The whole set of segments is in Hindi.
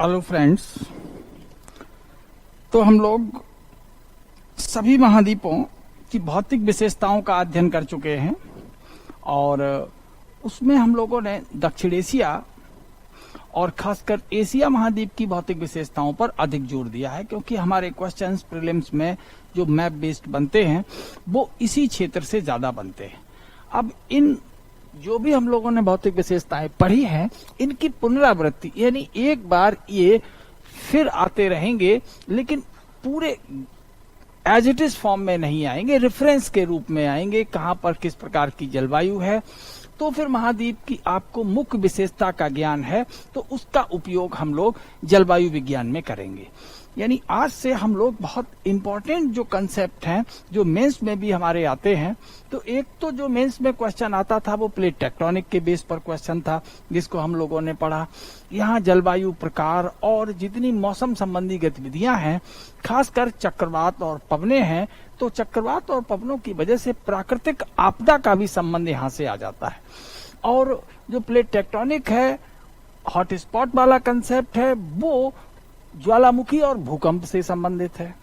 Hello friends. तो हम लोग सभी महाद्वीपों की भौतिक विशेषताओं का अध्ययन कर चुके हैं और उसमें हम लोगों ने दक्षिण एशिया और खासकर एशिया महाद्वीप की भौतिक विशेषताओं पर अधिक जोर दिया है, क्योंकि हमारे क्वेश्चंस प्रीलिम्स में जो मैप बेस्ड बनते हैं वो इसी क्षेत्र से ज्यादा बनते हैं। अब इन जो भी हम लोगों ने भौतिक विशेषताएं पढ़ी हैं, इनकी पुनरावृत्ति यानी एक बार ये फिर आते रहेंगे, लेकिन पूरे एज इट इज फॉर्म में नहीं आएंगे, रेफरेंस के रूप में आएंगे। कहां पर किस प्रकार की जलवायु है, तो फिर महाद्वीप की आपको मुख्य विशेषता का ज्ञान है तो उसका उपयोग हम लोग जलवायु विज्ञान में करेंगे। यानी आज से हम लोग बहुत इंपॉर्टेंट जो कंसेप्ट हैं जो मेंस में भी हमारे आते हैं, तो एक तो जो मेंस में क्वेश्चन आता था वो प्लेट टेक्टोनिक के बेस पर क्वेश्चन था, जिसको हम लोगों ने पढ़ा। यहाँ जलवायु प्रकार और जितनी मौसम संबंधी गतिविधियां हैं, खासकर चक्रवात और पवने हैं, तो चक्रवात और पवनों की वजह से प्राकृतिक आपदा का भी संबंध यहाँ से आ जाता है। और जो प्लेट टेक्टोनिक है, हॉट स्पॉट वाला कंसेप्ट है, वो ज्वालामुखी और भूकंप से संबंधित है।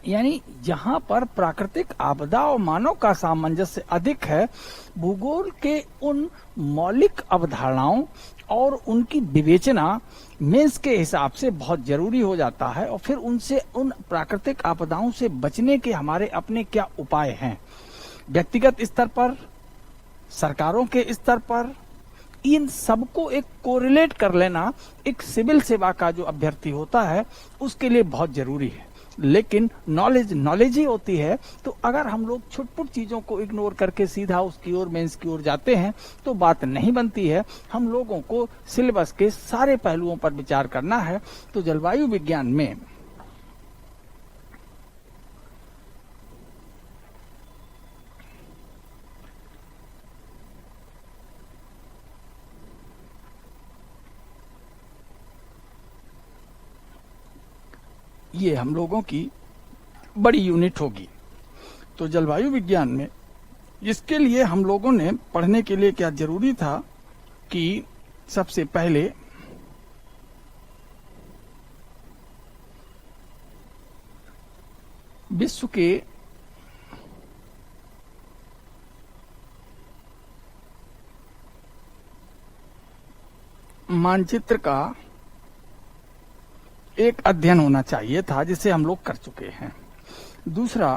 यानी जहां पर प्राकृतिक आपदा और मानव का सामंजस्य अधिक है, भूगोल के उन मौलिक अवधारणाओं और उनकी विवेचना मेंस के हिसाब से बहुत जरूरी हो जाता है। और फिर उनसे उन प्राकृतिक आपदाओं से बचने के हमारे अपने क्या उपाय हैं, व्यक्तिगत स्तर पर, सरकारों के स्तर पर, इन सबको एक कोरिलेट कर लेना एक सिविल सेवा का जो अभ्यर्थी होता है उसके लिए बहुत जरूरी है। लेकिन नॉलेज ही होती है, तो अगर हम लोग छुटपुट चीजों को इग्नोर करके सीधा उसकी ओर मेंस की ओर जाते हैं तो बात नहीं बनती है। हम लोगों को सिलेबस के सारे पहलुओं पर विचार करना है। तो जलवायु विज्ञान में ये हम लोगों की बड़ी यूनिट होगी। तो जलवायु विज्ञान में इसके लिए हम लोगों ने पढ़ने के लिए क्या जरूरी था कि सबसे पहले विश्व के मानचित्र का एक अध्ययन होना चाहिए था, जिसे हम लोग कर चुके हैं। दूसरा,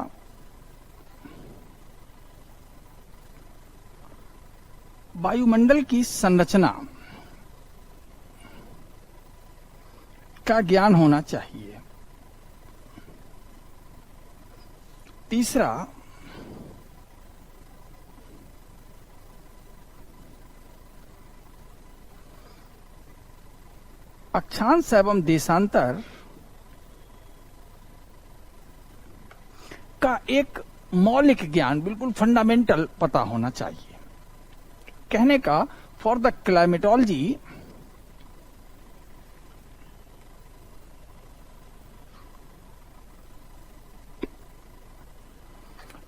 वायुमंडल की संरचना का ज्ञान होना चाहिए। तीसरा, अक्षांश एवं देशांतर का एक मौलिक ज्ञान, बिल्कुल फंडामेंटल पता होना चाहिए। कहने का for the climatology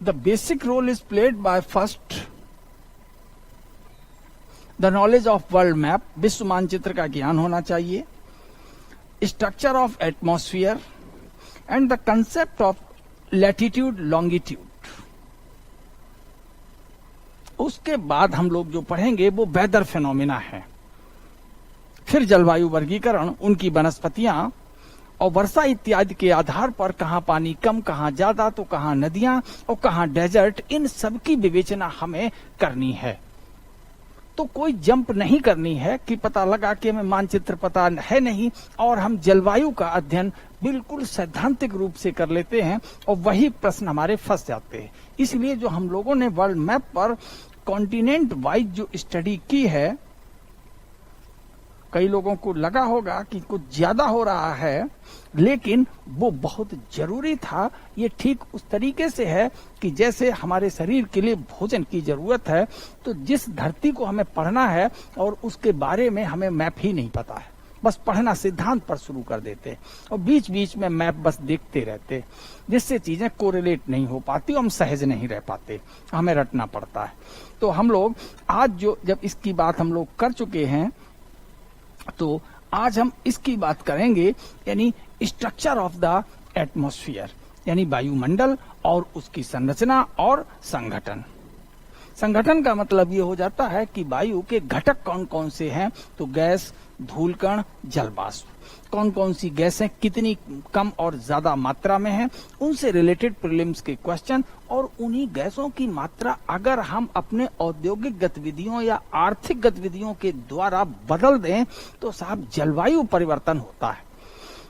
the basic role is played by first the knowledge of world map, विश्व मानचित्र का ज्ञान होना चाहिए, structure of atmosphere and the concept of latitude longitude. उसके बाद हम लोग जो पढ़ेंगे वो वेदर फिनोमिना है। फिर जलवायु वर्गीकरण, उनकी वनस्पतियां और वर्षा इत्यादि के आधार पर कहां पानी कम, कहां ज्यादा, तो कहां नदियां और कहां डेजर्ट, इन सब की विवेचना हमें करनी है। तो कोई जंप नहीं करनी है कि पता लगा कि हमें मानचित्र पता है नहीं और हम जलवायु का अध्ययन बिल्कुल सैद्धांतिक रूप से कर लेते हैं और वही प्रश्न हमारे फंस जाते हैं। इसलिए जो हम लोगों ने वर्ल्ड मैप पर कॉन्टिनेंट वाइज जो स्टडी की है, कई लोगों को लगा होगा कि कुछ ज्यादा हो रहा है, लेकिन वो बहुत जरूरी था। ये ठीक उस तरीके से है कि जैसे हमारे शरीर के लिए भोजन की जरूरत है, तो जिस धरती को हमें पढ़ना है और उसके बारे में हमें मैप ही नहीं पता है, बस पढ़ना सिद्धांत पर शुरू कर देते और बीच बीच में मैप बस देखते रहते, जिससे चीजें कोरिलेट नहीं हो पाती, हम सहज नहीं रह पाते, हमें रटना पड़ता है। तो हम लोग आज जब इसकी बात हम लोग कर चुके हैं, तो आज हम इसकी बात करेंगे, यानी स्ट्रक्चर ऑफ द एटमॉस्फेयर, यानी वायुमंडल और उसकी संरचना और संगठन। संगठन का मतलब ये हो जाता है कि वायु के घटक कौन कौन से हैं, तो गैस, धूलकण, जलवाष्प। कौन कौन सी गैसें कितनी कम और ज्यादा मात्रा में हैं, उनसे रिलेटेड प्रीलिम्स के क्वेश्चन, और उन्हीं गैसों की मात्रा अगर हम अपने औद्योगिक गतिविधियों या आर्थिक गतिविधियों के द्वारा बदल दें तो साहब जलवायु परिवर्तन होता है।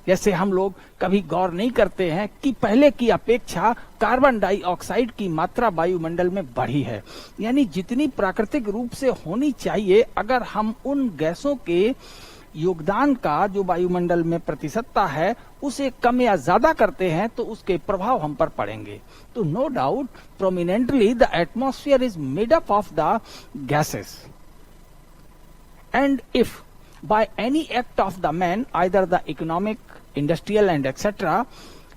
जैसे हम लोग कभी गौर नहीं करते हैं कि पहले की अपेक्षा कार्बन डाइऑक्साइड की मात्रा वायुमंडल में बढ़ी है, यानी जितनी प्राकृतिक रूप से होनी चाहिए, अगर हम उन गैसों के योगदान का जो वायुमंडल में प्रतिशतता है उसे कम या ज्यादा करते हैं तो उसके प्रभाव हम पर पड़ेंगे। तो no doubt prominently the atmosphere is made up of the gases, and if by any act of the man, either the economic, industrial and etc.,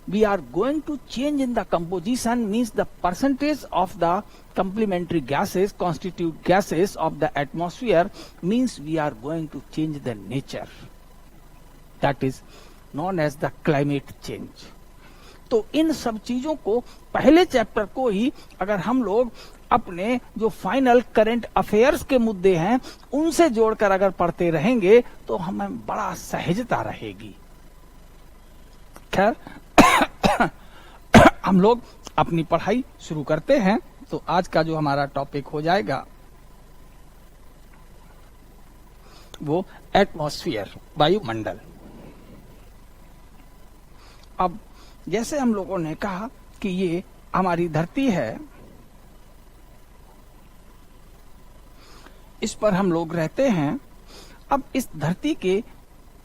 we are going to change in the composition, means the percentage of the complementary gases constitute gases of the atmosphere, means we are going to change the nature, that is known as the climate change. तो इन सब चीजों को पहले चैप्टर को ही अगर हम लोग अपने जो फाइनल करंट अफेयर्स के मुद्दे हैं उनसे जोड़कर अगर पढ़ते रहेंगे तो हमें बड़ा सहजता रहेगी। खैर हम लोग अपनी पढ़ाई शुरू करते हैं। तो आज का जो हमारा टॉपिक हो जाएगा वो एटमॉस्फेयर, वायुमंडल। अब जैसे हम लोगों ने कहा कि ये हमारी धरती है, इस पर हम लोग रहते हैं। अब इस धरती के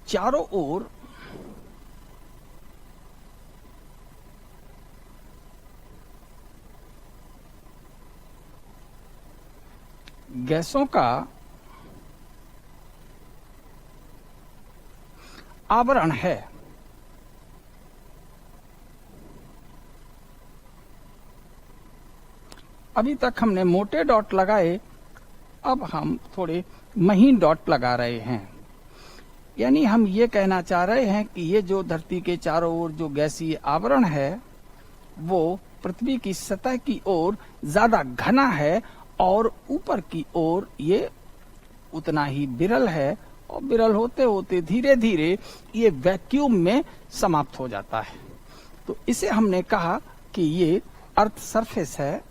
चारों ओर गैसों का आवरण है। अभी तक हमने मोटे डॉट लगाए, अब हम थोड़े महीन डॉट लगा रहे हैं। यानी हम ये कहना चाह रहे हैं कि ये जो धरती के चारों ओर जो गैसीय आवरण है वो पृथ्वी की सतह की ओर ज्यादा घना है और ऊपर की ओर ये उतना ही विरल है, और विरल होते होते धीरे धीरे ये वैक्यूम में समाप्त हो जाता है। तो इसे हमने कहा कि ये अर्थ सरफेस है,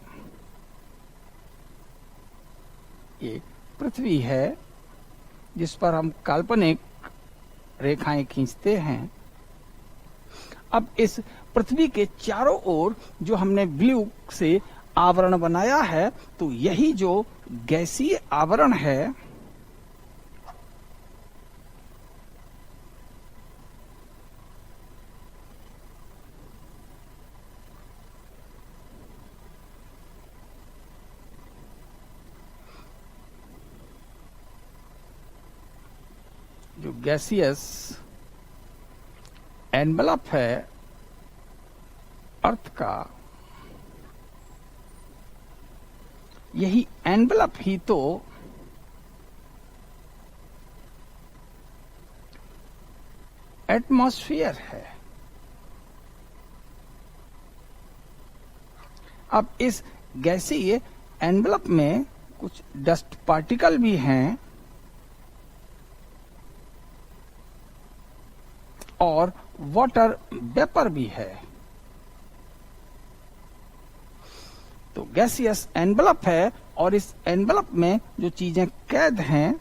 ये पृथ्वी है जिस पर हम काल्पनिक रेखाएं खींचते हैं। अब इस पृथ्वी के चारों ओर जो हमने ब्लू से आवरण बनाया है, तो यही जो गैसीय आवरण है जो गैसियस एनवलप है अर्थ का, यही एनवलप ही तो एटमॉस्फेयर है। अब इस गैसीय एनवलप में कुछ डस्ट पार्टिकल भी हैं और वाटर वेपर भी है। तो गैसियस एनवलप है और इस एनवलप में जो चीजें कैद हैं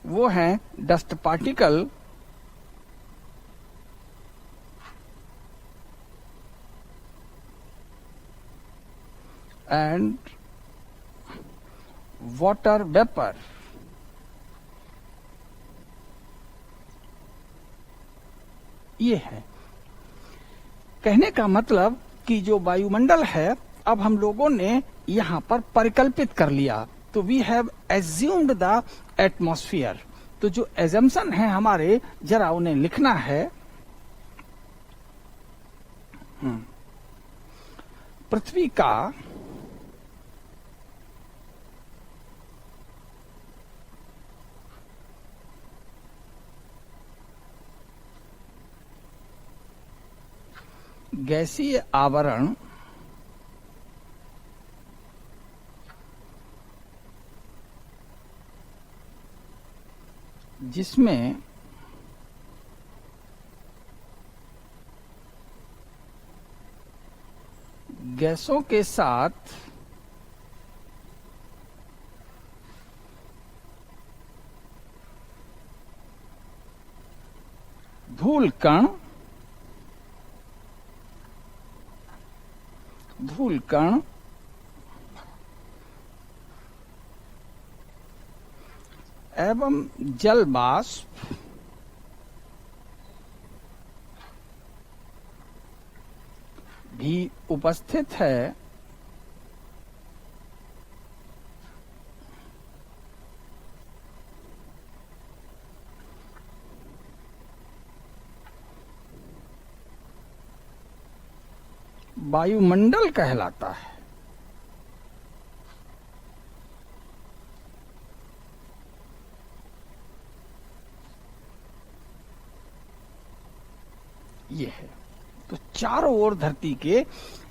वो हैं dust particle and water vapour. ये है कहने का मतलब कि जो वायुमंडल है अब हम लोगों ने यहाँ पर परिकल्पित कर लिया, तो we have assumed the atmosphere. तो जो एजम्पशन है हमारे, जरा उन्हें लिखना है। पृथ्वी का गैसीय आवरण जिसमें गैसों के साथ धूल कण एवं जल वाष्प भी उपस्थित है, वायुमंडल कहलाता है। ये है तो चारों ओर धरती के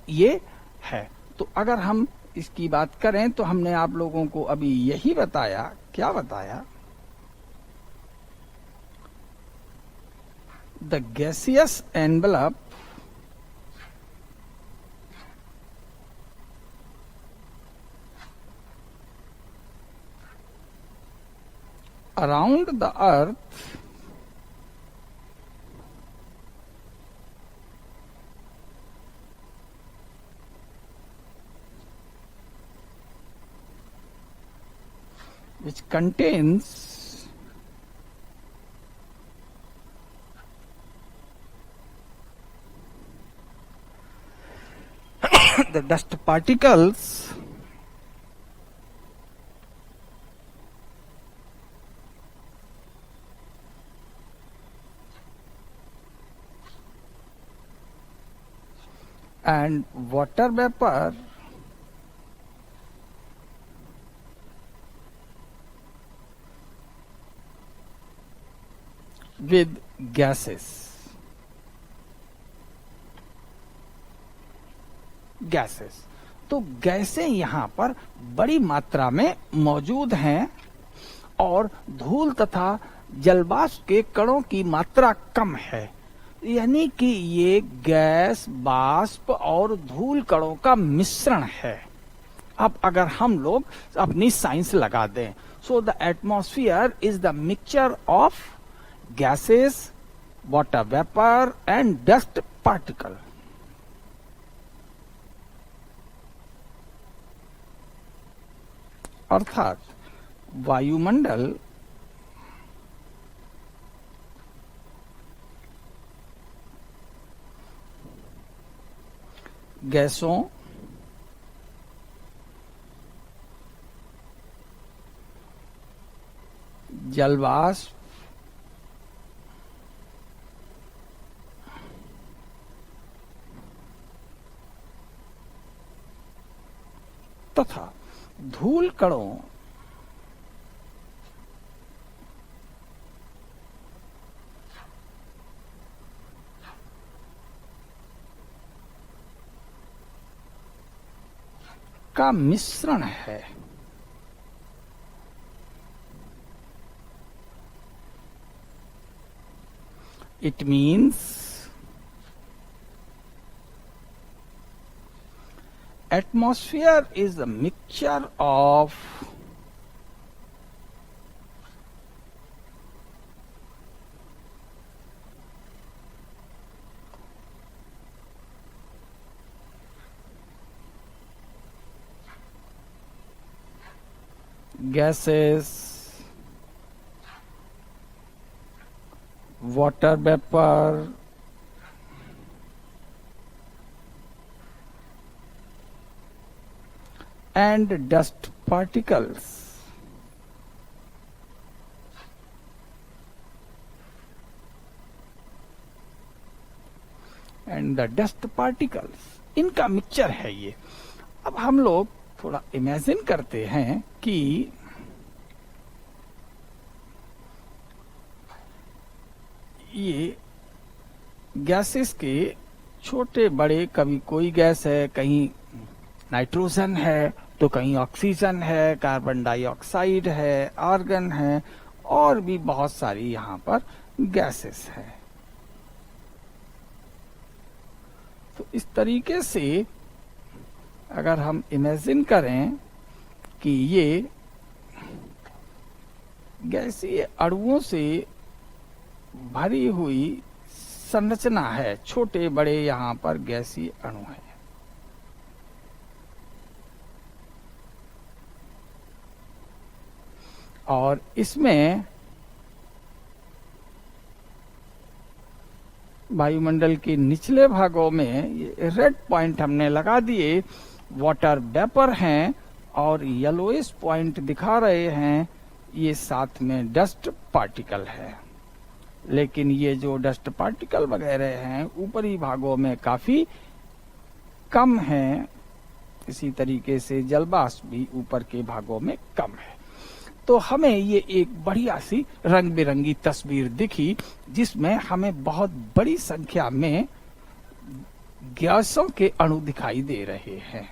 ये है। तो अगर हम इसकी बात करें तो हमने आप लोगों को अभी यही बताया। क्या बताया? The gaseous envelope around the earth which contains the dust particles and water vapor with gases। तो गैसें यहाँ पर बड़ी मात्रा में मौजूद हैं और धूल तथा जलवाष्प के कणों की मात्रा कम है, यानी कि ये गैस, वाष्प और धूल कणों का मिश्रण है। अब अगर हम लोग अपनी साइंस लगा दें, so the atmosphere is the mixture of gases, water vapor and dust particle। अर्थात वायुमंडल गैसों, जलवाष्प तथा धूल कणों का मिश्रण है। It means atmosphere is a mixture of gases, water vapor, and dust particles। And the dust particles, इनका मिक्सचर है ये। अब हम लोग थोड़ा इमेजिन करते हैं कि ये गैसेस के छोटे बड़े, कभी कोई गैस है, कहीं नाइट्रोजन है, तो कहीं ऑक्सीजन है, कार्बन डाइऑक्साइड है, आर्गन है, और भी बहुत सारी यहाँ पर गैसेस है। तो इस तरीके से अगर हम इमेजिन करें कि ये गैसीय अणुओं से भरी हुई संरचना है, छोटे बड़े यहाँ पर गैसीय अणु हैं। और इसमें वायुमंडल के निचले भागों में ये रेड पॉइंट हमने लगा दिए, वाटर वेपर हैं, और येलोइश पॉइंट दिखा रहे हैं, ये साथ में डस्ट पार्टिकल है। लेकिन ये जो डस्ट पार्टिकल वगैरह हैं ऊपरी भागों में काफी कम हैं। इसी तरीके से जलवाष्प भी ऊपर के भागों में कम है। तो हमें ये एक बढ़िया सी रंग बिरंगी तस्वीर दिखी, जिसमें हमें बहुत बड़ी संख्या में गैसों के अणु दिखाई दे रहे हैं।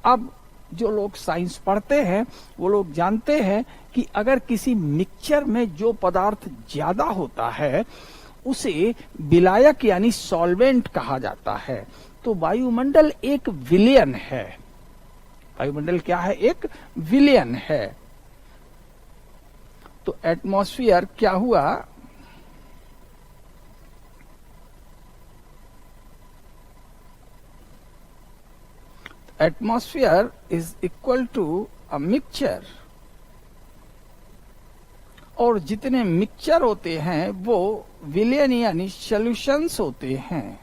अब जो लोग साइंस पढ़ते हैं वो लोग जानते हैं कि अगर किसी मिक्सचर में जो पदार्थ ज्यादा होता है उसे विलायक यानी सॉल्वेंट कहा जाता है। तो वायुमंडल एक विलयन है। वायुमंडल क्या है? एक विलयन है। तो एटमॉस्फेयर क्या हुआ? Atmosphere is equal to a mixture, और जितने मिक्सचर होते हैं वो विलयन यानी सॉल्यूशंस होते हैं।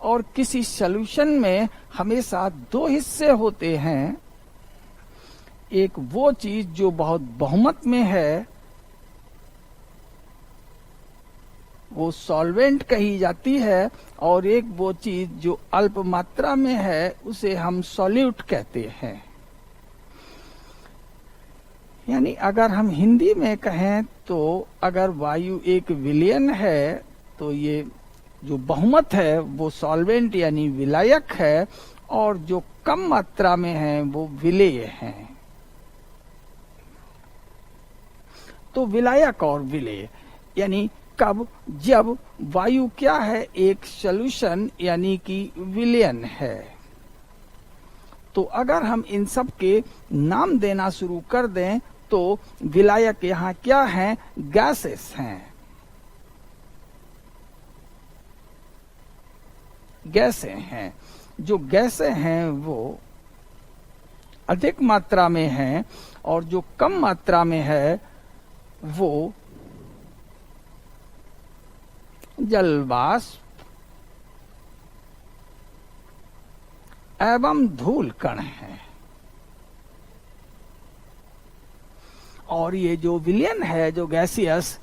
और किसी सॉल्यूशन में हमेशा दो हिस्से होते हैं। एक वो चीज जो बहुत बहुमत में है वो सॉल्वेंट कही जाती है, और एक वो चीज जो अल्प मात्रा में है उसे हम सॉल्यूट कहते हैं। यानी अगर हम हिंदी में कहें तो अगर वायु एक विलयन है तो ये जो बहुमत है वो सॉल्वेंट यानी विलायक है, और जो कम मात्रा में है वो विलेय है। तो विलायक और विलेय यानी कब? जब वायु क्या है? एक सॉल्यूशन यानी कि विलयन है। तो अगर हम इन सब के नाम देना शुरू कर दें तो विलायक यहाँ क्या है? गैसेस हैं। गैसें हैं। जो गैसें हैं वो अधिक मात्रा में हैं, और जो कम मात्रा में है वो जलवाष्प एवं धूल कण है। और ये जो विलयन है, जो गैसियस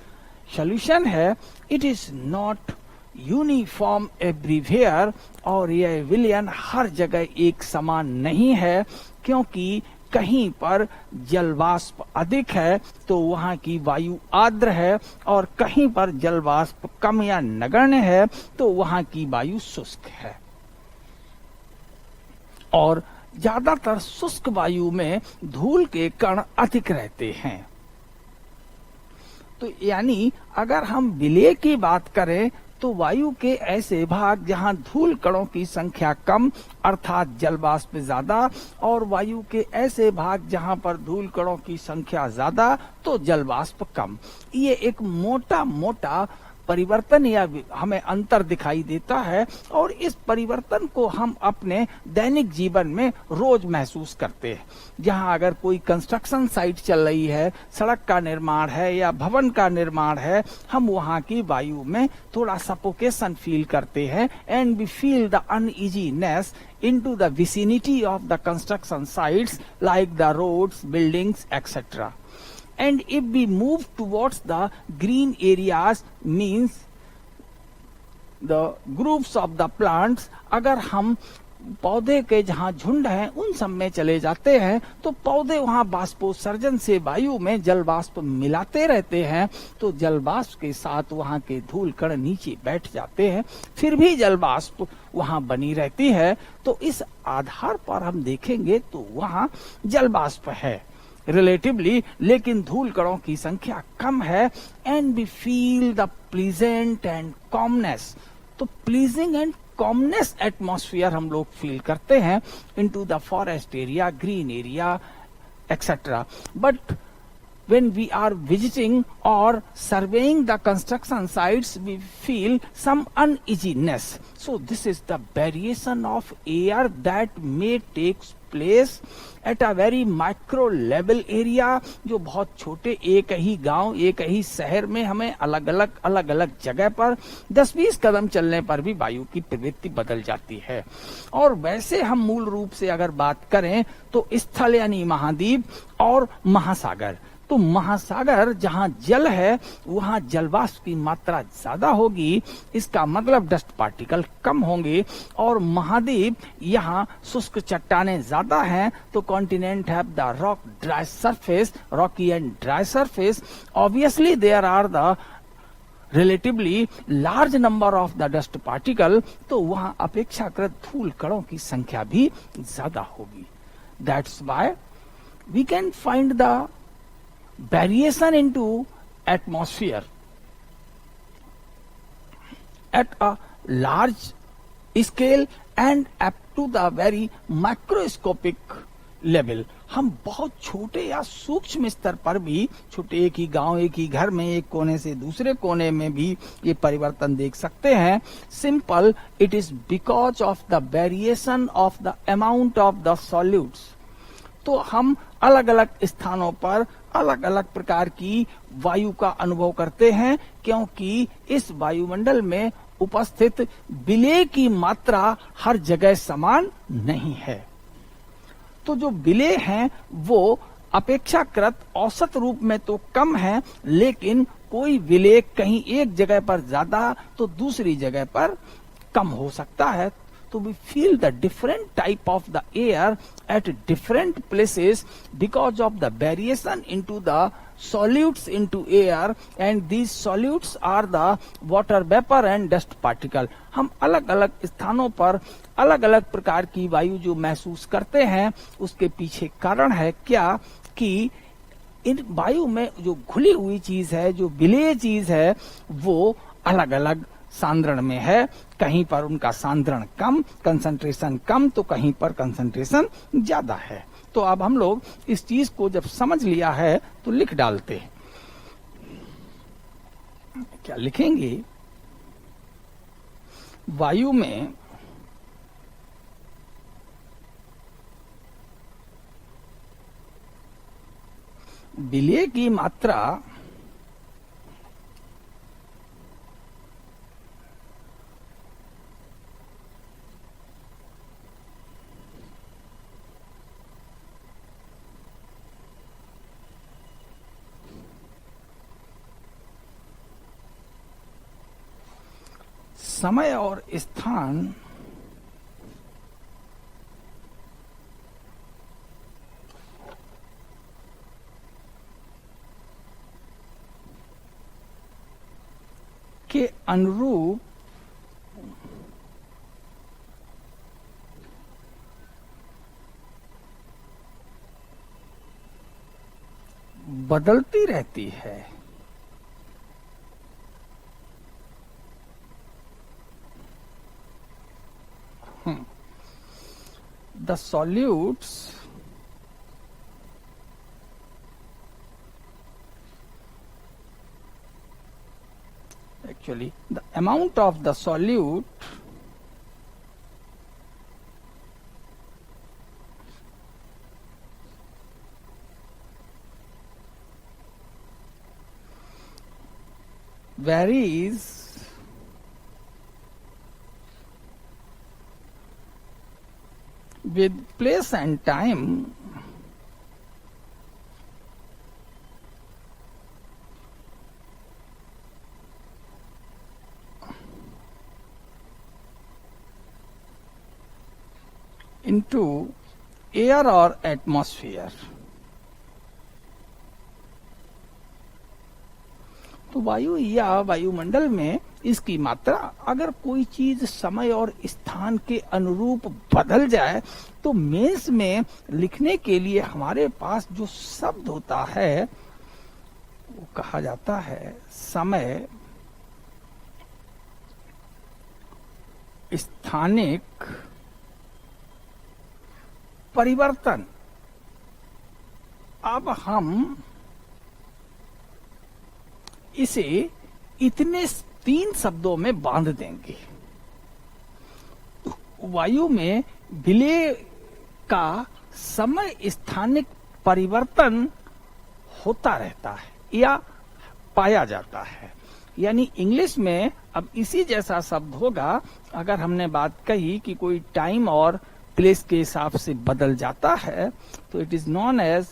सॉल्यूशन है, it is not uniform everywhere, और यह विलयन हर जगह एक समान नहीं है, क्योंकि कहीं पर जलवाष्प अधिक है तो वहां की वायु आर्द्र है, और कहीं पर जलवाष्प कम या नगण्य है तो वहां की वायु शुष्क है। और ज्यादातर शुष्क वायु में धूल के कण अधिक रहते हैं। तो यानी अगर हम विलय की बात करें तो वायु के ऐसे भाग जहां धूल कणों की संख्या कम अर्थात जलवाष्प ज्यादा, और वायु के ऐसे भाग जहां पर धूल कणों की संख्या ज्यादा तो जलवाष्प कम। ये एक मोटा मोटा परिवर्तन या हमें अंतर दिखाई देता है, और इस परिवर्तन को हम अपने दैनिक जीवन में रोज महसूस करते हैं। जहां अगर कोई कंस्ट्रक्शन साइट चल रही है, सड़क का निर्माण है या भवन का निर्माण है, हम वहां की वायु में थोड़ा सफोकेशन फील करते हैं, and we feel the uneasiness into the vicinity of the construction sites like the roads, buildings, etc. And if we move towards the green areas, means the groups of the plants, अगर हम पौधे के जहां झुंड हैं उन सब में चले जाते हैं तो पौधे वहां बाष्पोत्सर्जन से वायु में जल वाष्प मिलाते रहते हैं, तो जल वाष्प के साथ वहां के धूल कण नीचे बैठ जाते हैं, फिर भी जल वाष्प वहां बनी रहती है। तो इस आधार पर हम देखेंगे तो वहां जल वाष्प है रिलेटिवली, लेकिन धूल कणों की संख्या कम है। And we feel the pleasant and calmness, तो प्लीजिंग एंड कॉमनेस एटमॉस्फेयर हम लोग फील करते हैं into the forest area, green area etcetera. But when we are visiting or surveying the construction sites, we feel some uneasiness. So this is the variation of air that may take place at a very micro level area, जो बहुत छोटे एक ही गांव एक ही शहर में हमें अलग अलग जगह पर 10-20 कदम चलने पर भी वायु की प्रवृत्ति बदल जाती है। और वैसे हम मूल रूप से अगर बात करें तो स्थल यानी महाद्वीप और महासागर, तो महासागर जहां जल है वहां जलवाष्प की मात्रा ज्यादा होगी, इसका मतलब डस्ट पार्टिकल कम होंगे। और महाद्वीप यहाँ शुष्क चट्टानें ज्यादा हैं, तो continent have the rock dry surface, rocky and dry surface. Obviously there are the relatively large number of the dust particle, तो वहां अपेक्षाकृत धूल कणों की संख्या भी ज्यादा होगी। That's why we can find the variation into atmosphere at a large scale and up to the very microscopic level। हम बहुत छोटे या सूक्ष्म स्तर पर भी, छोटे एक ही गांव एक ही घर में एक कोने से दूसरे कोने में भी ये परिवर्तन देख सकते हैं। Simple, it is because of the variation of the amount of the solutes. तो हम अलग अलग स्थानों पर अलग अलग प्रकार की वायु का अनुभव करते हैं, क्योंकि इस वायुमंडल में उपस्थित विलेय की मात्रा हर जगह समान नहीं है। तो जो विलेय हैं वो अपेक्षाकृत औसत रूप में तो कम है, लेकिन कोई विलेय कहीं एक जगह पर ज्यादा तो दूसरी जगह पर कम हो सकता है। So we feel the different type of the air at different places because of the variation into the solutes into air, and these solutes are the water vapor and dust particle। हम अलग अलग स्थानों पर अलग अलग प्रकार की वायु जो महसूस करते हैं, उसके पीछे कारण है क्या कि इन वायु में जो घुली हुई चीज है, जो विलेय चीज है, वो अलग अलग सांद्रण में है। कहीं पर उनका सांद्रण कम, कंसंट्रेशन कम, तो कहीं पर कंसंट्रेशन ज्यादा है। तो अब हम लोग इस चीज को जब समझ लिया है तो लिख डालते हैं। क्या लिखेंगे? वायु में विलेय की मात्रा समय और स्थान के अनुरूप बदलती रहती है। The solutes actually the amount of the solute varies with place and time into air or atmosphere. तो वायु या वायुमंडल में इसकी मात्रा अगर कोई चीज समय और स्थान के अनुरूप बदल जाए तो मेंस में लिखने के लिए हमारे पास जो शब्द होता है वो कहा जाता है समय स्थानिक परिवर्तन। अब हम इसे इतने 3 शब्दों में बांध देंगे। वायु में विलय का समय स्थानिक परिवर्तन होता रहता है या पाया जाता है। यानी इंग्लिश में अब इसी जैसा शब्द होगा। अगर हमने बात कही कि कोई टाइम और प्लेस के हिसाब से बदल जाता है तो it is known as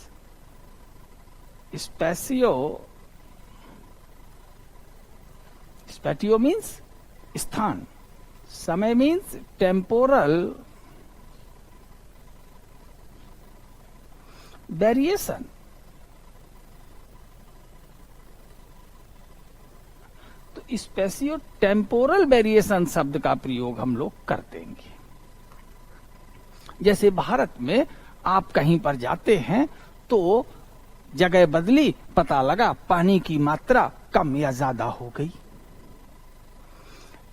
spatio. Spatio means स्थान, समय मीन्स टेम्पोरल वेरिएशन। तो स्पेसियो टेम्पोरल वेरिएशन शब्द का प्रयोग हम लोग कर देंगे। जैसे भारत में आप कहीं पर जाते हैं तो जगह बदली, पता लगा पानी की मात्रा कम या ज्यादा हो गई,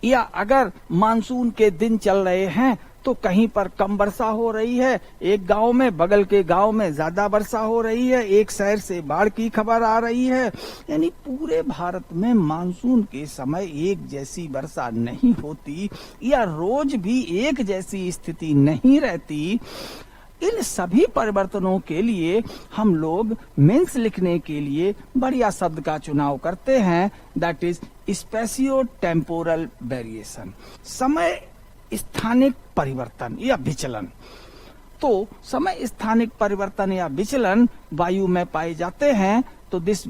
या अगर मानसून के दिन चल रहे हैं तो कहीं पर कम वर्षा हो रही है, एक गांव में बगल के गांव में ज्यादा वर्षा हो रही है, एक शहर से बाढ़ की खबर आ रही है। यानी पूरे भारत में मानसून के समय एक जैसी वर्षा नहीं होती या रोज भी एक जैसी स्थिति नहीं रहती। इन सभी परिवर्तनों के लिए हम लोग मेंस लिखने के लिए बढ़िया शब्द का चुनाव करते हैं, that is spatio temporal variation, समय स्थानिक परिवर्तन या विचलन। तो समय स्थानिक परिवर्तन या विचलन वायु में पाए जाते हैं। तो this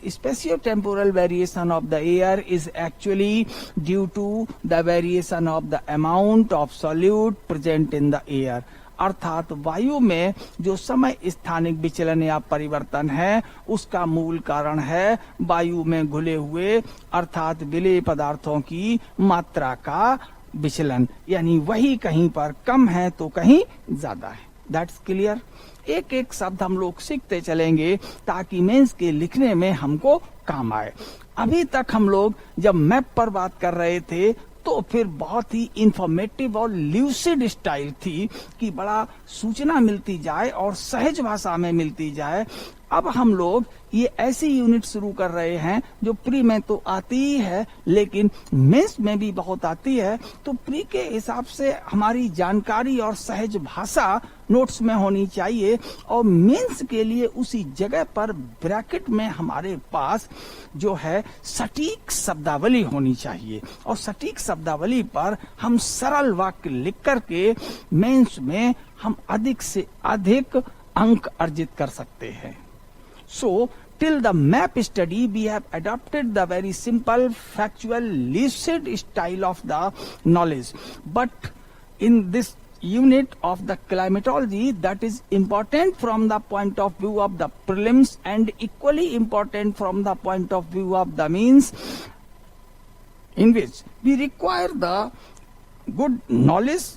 spatio temporal variation of the air is actually due to the variation of the amount of solute present in the air. अर्थात वायु में जो समय स्थानिक विचलन या परिवर्तन है उसका मूल कारण है वायु में घुले हुए अर्थात विलेय पदार्थों की मात्रा का विचलन। यानी वही कहीं पर कम है तो कहीं ज्यादा है। That's clear. एक एक शब्द हम लोग सीखते चलेंगे ताकि मेंस के लिखने में हमको काम आए। अभी तक हम लोग जब मैप पर बात कर रहे थे तो फिर बहुत ही इंफॉर्मेटिव और ल्यूसिड स्टाइल थी कि बड़ा सूचना मिलती जाए और सहज भाषा में मिलती जाए। अब हम लोग ये ऐसी यूनिट शुरू कर रहे हैं जो प्री में तो आती ही है लेकिन मेंस में भी बहुत आती है। तो प्री के हिसाब से हमारी जानकारी और सहज भाषा नोट्स में होनी चाहिए और मेंस के लिए उसी जगह पर ब्रैकेट में हमारे पास जो है सटीक शब्दावली होनी चाहिए और सटीक शब्दावली पर हम सरल वाक्य लिख करके मेंस में हम अधिक से अधिक अंक अर्जित कर सकते हैं। So, till the map study, we have adopted the very simple, factual, lucid style of the knowledge. But in this unit of the climatology, that is important from the point of view of the prelims and equally important from the point of view of the means, in which we require the good knowledge,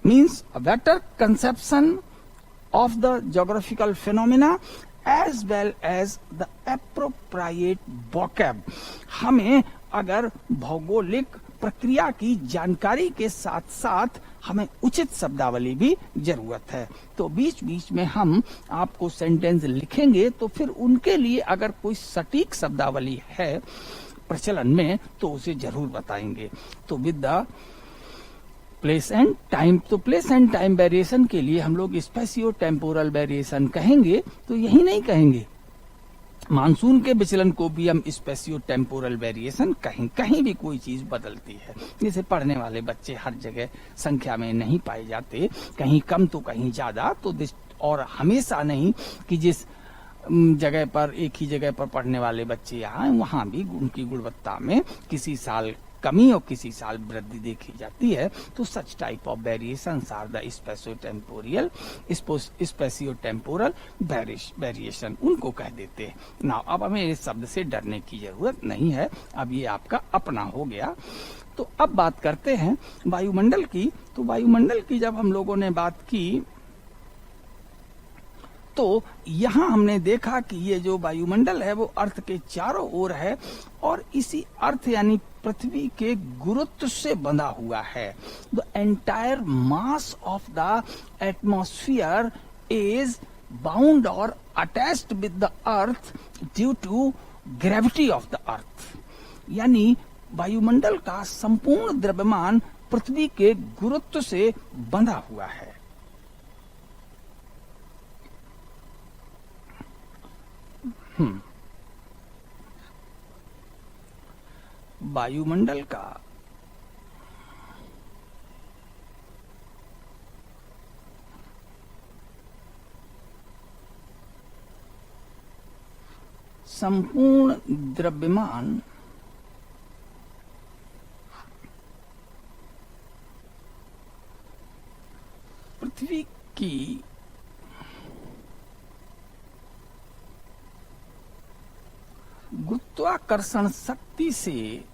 means a better conception of the geographical phenomena as well as the appropriate vocab। हमें अगर भौगोलिक प्रक्रिया की जानकारी के साथ साथ हमें उचित शब्दावली भी जरूरत है। तो बीच बीच में हम आपको सेंटेंस लिखेंगे तो फिर उनके लिए अगर कोई सटीक शब्दावली है प्रचलन में तो उसे जरूर बताएंगे। तो with the place and time, तो प्लेस एंड टाइम वेरिएशन के लिए हम लोग स्पेसियो टेम्पोरल वेरिएशन कहेंगे। तो यही नहीं कहेंगे, मानसून के विचलन को भी हम स्पेसियो टेम्पोरल वेरिएशन कहें। कहीं भी कोई चीज बदलती है, जैसे पढ़ने वाले बच्चे हर जगह संख्या में नहीं पाए जाते, कहीं कम तो कहीं ज्यादा। तो और हमेशा नहीं कि जिस जगह पर एक ही जगह पर पढ़ने वाले बच्चे आए वहां भी उनकी गुणवत्ता में किसी साल कमी और किसी साल वृद्धि देखी जाती है, तो such type of variations are the spatio temporal variation, उनको कह देते हैं ना। अब हमें इस शब्द से डरने की जरूरत नहीं है, अब ये आपका अपना हो गया। तो अब बात करते हैं वायुमंडल की। तो वायुमंडल की जब हम लोगों ने बात की तो यहां हमने देखा कि ये जो वायुमंडल है वो अर्थ के चारों ओर है और इसी अर्थ यानी पृथ्वी के गुरुत्व से बंधा हुआ है। The entire mass of the atmosphere is bound और attached with the earth due to gravity of the earth, यानी वायुमंडल का संपूर्ण द्रव्यमान पृथ्वी के गुरुत्व से बंधा हुआ है। वायुमंडल का संपूर्ण द्रव्यमान पृथ्वी की गुरुत्वाकर्षण शक्ति से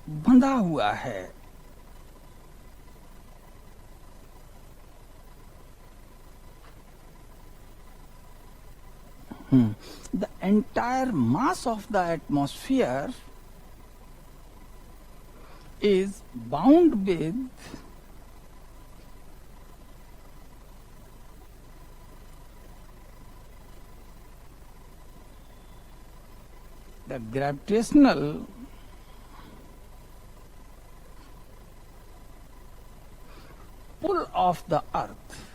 बंधा हुआ है। The entire mass of the atmosphere is bound with the gravitational pull of the earth.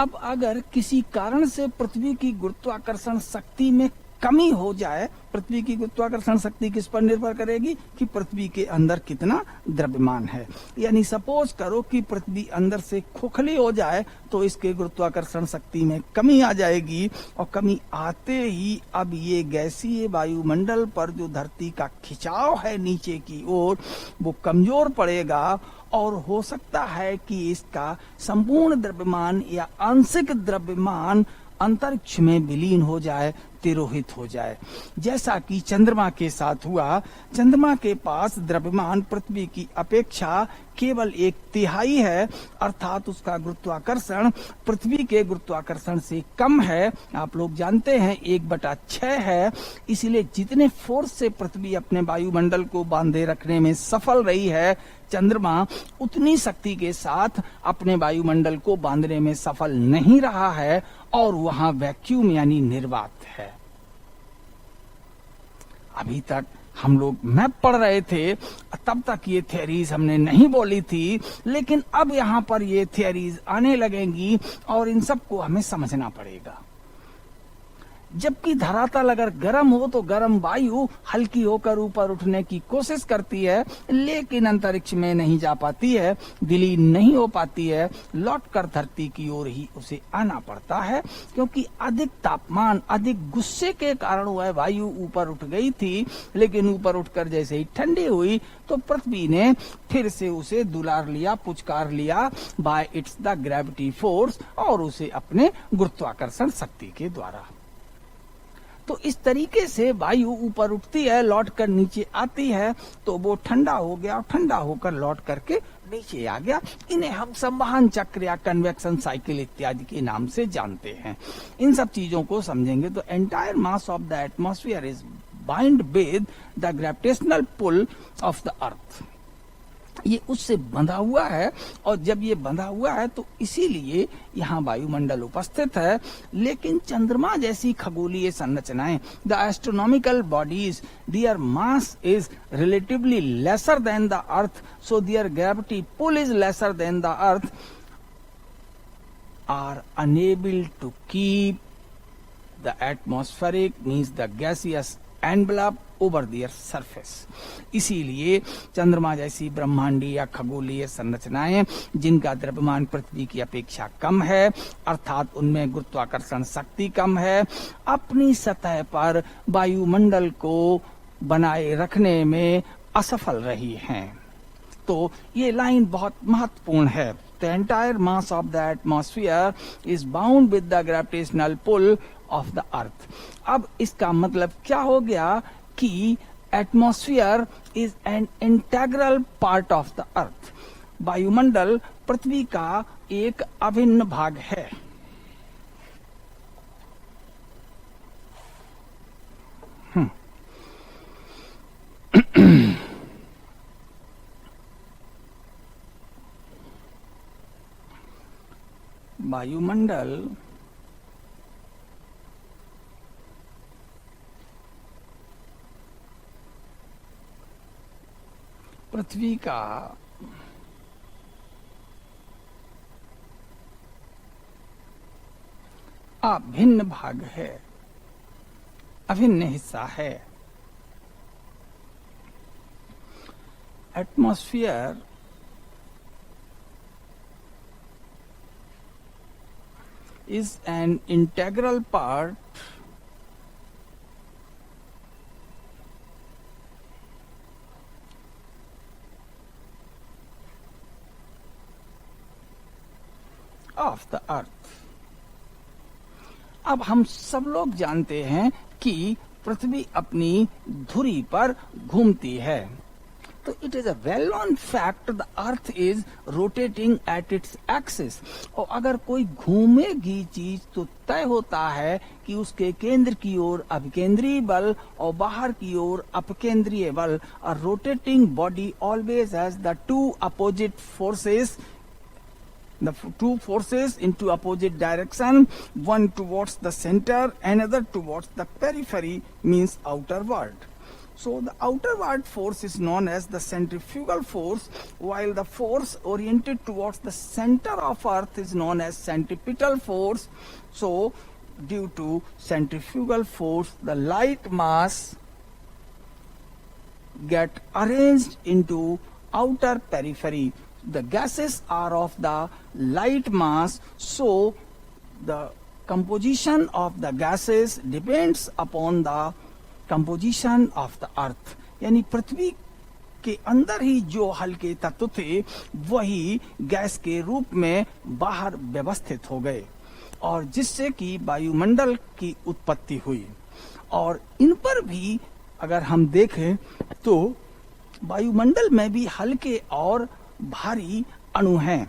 अब अगर किसी कारण से पृथ्वी की गुरुत्वाकर्षण शक्ति में कमी हो जाए, पृथ्वी की गुरुत्वाकर्षण शक्ति किस पर निर्भर करेगी कि पृथ्वी के अंदर कितना द्रव्यमान है। यानी सपोज करो कि पृथ्वी अंदर से खोखली हो जाए तो इसके गुरुत्वाकर्षण शक्ति में कमी आ जाएगी और कमी आते ही अब ये गैसीय वायुमंडल पर जो धरती का खिंचाव है नीचे की ओर वो कमजोर पड़ेगा और हो सकता है कि इसका संपूर्ण द्रव्यमान या आंशिक द्रव्यमान अंतरिक्ष में विलीन हो जाए, तिरोहित हो जाए, जैसा कि चंद्रमा के साथ हुआ। चंद्रमा के पास द्रव्यमान पृथ्वी की अपेक्षा केवल 1/3 है, अर्थात उसका गुरुत्वाकर्षण पृथ्वी के गुरुत्वाकर्षण से कम है। आप लोग जानते हैं 1/6 है। इसलिए जितने फोर्स से पृथ्वी अपने वायुमंडल को बांधे रखने में सफल रही है, चंद्रमा उतनी शक्ति के साथ अपने वायुमंडल को बांधने में सफल नहीं रहा है और वहां वैक्यूम यानी निर्वात है। अभी तक हम लोग मैप पढ़ रहे थे, तब तक ये थियरीज हमने नहीं बोली थी, लेकिन अब यहाँ पर ये थियरीज आने लगेंगी और इन सबको हमें समझना पड़ेगा। जबकि धरातल अगर गर्म हो तो गर्म वायु हल्की होकर ऊपर उठने की कोशिश करती है, लेकिन अंतरिक्ष में नहीं जा पाती है, विलीन नहीं हो पाती है, लौटकर धरती की ओर ही उसे आना पड़ता है, क्योंकि अधिक तापमान, अधिक गुस्से के कारण वह वायु ऊपर उठ गई थी, लेकिन ऊपर उठकर जैसे ही ठंडी हुई तो पृथ्वी ने फिर से उसे दुलार लिया, पुचकार लिया bye it's the gravity force, और उसे अपने गुरुत्वाकर्षण शक्ति के द्वारा। तो इस तरीके से वायु ऊपर उठती है, लौट कर नीचे आती है, तो वो ठंडा हो गया और ठंडा होकर लौट करके नीचे आ गया। इन्हें हम संवहन चक्र या कन्वेक्शन साइकिल इत्यादि के नाम से जानते हैं। इन सब चीजों को समझेंगे तो entire mass of the atmosphere is bind with the gravitational pull of the earth. ये उससे बंधा हुआ है, और जब ये बंधा हुआ है तो इसीलिए यहाँ वायुमंडल उपस्थित है। लेकिन चंद्रमा जैसी खगोलीय संरचनाएं, the astronomical bodies, their mass is relatively lesser than the earth, so their gravity pull is lesser than the earth, are unable to keep the atmospheric means the gaseous envelope over their surface. इसीलिए चंद्रमा जैसी ब्रह्मांडीय या खगोलीय संरचनाएं जिनका द्रव्यमान पृथ्वी की अपेक्षा कम है, अर्थात उनमें गुरुत्वाकर्षण शक्ति कम है, अपनी सतह पर वायुमंडल को बनाए रखने में असफल रही हैं। तो ये लाइन बहुत महत्वपूर्ण है। The entire mass of the atmosphere is bound with the gravitational pull of the earth। अब इसका मतलब क्या हो गया कि atmosphere is an integral part of the अर्थ। वायुमंडल पृथ्वी का एक अभिन्न भाग है। वायुमंडल पृथ्वी का अभिन्न भाग है, अभिन्न हिस्सा है। Atmosphere is an integral part of the earth। अब हम सब लोग जानते हैं कि पृथ्वी अपनी धुरी पर घूमती है। तो it is a well known fact the earth is rotating at its axis. और अगर कोई घूमेगी चीज तो तय होता है कि उसके केंद्र की ओर अभिकेंद्रीय बल और बाहर की ओर अपकेंद्रीय बल। अ rotating body always has the two opposite forces, the two forces into opposite direction, one towards the center, another towards the periphery, means outer world. So the outerward force is known as the centrifugal force, while the force oriented towards the center of earth is known as centripetal force. So due to centrifugal force, the light mass get arranged into outer periphery. The gases are of the light mass, so the composition of the gases depends upon the composition of the earth। यानी पृथ्वी के अंदर ही जो हल्के तत्व थे वही गैस के रूप में बाहर व्यवस्थित हो गए और जिससे कि वायुमंडल की उत्पत्ति हुई। और इन पर भी अगर हम देखें तो वायुमंडल में भी हल्के और भारी अणु हैं।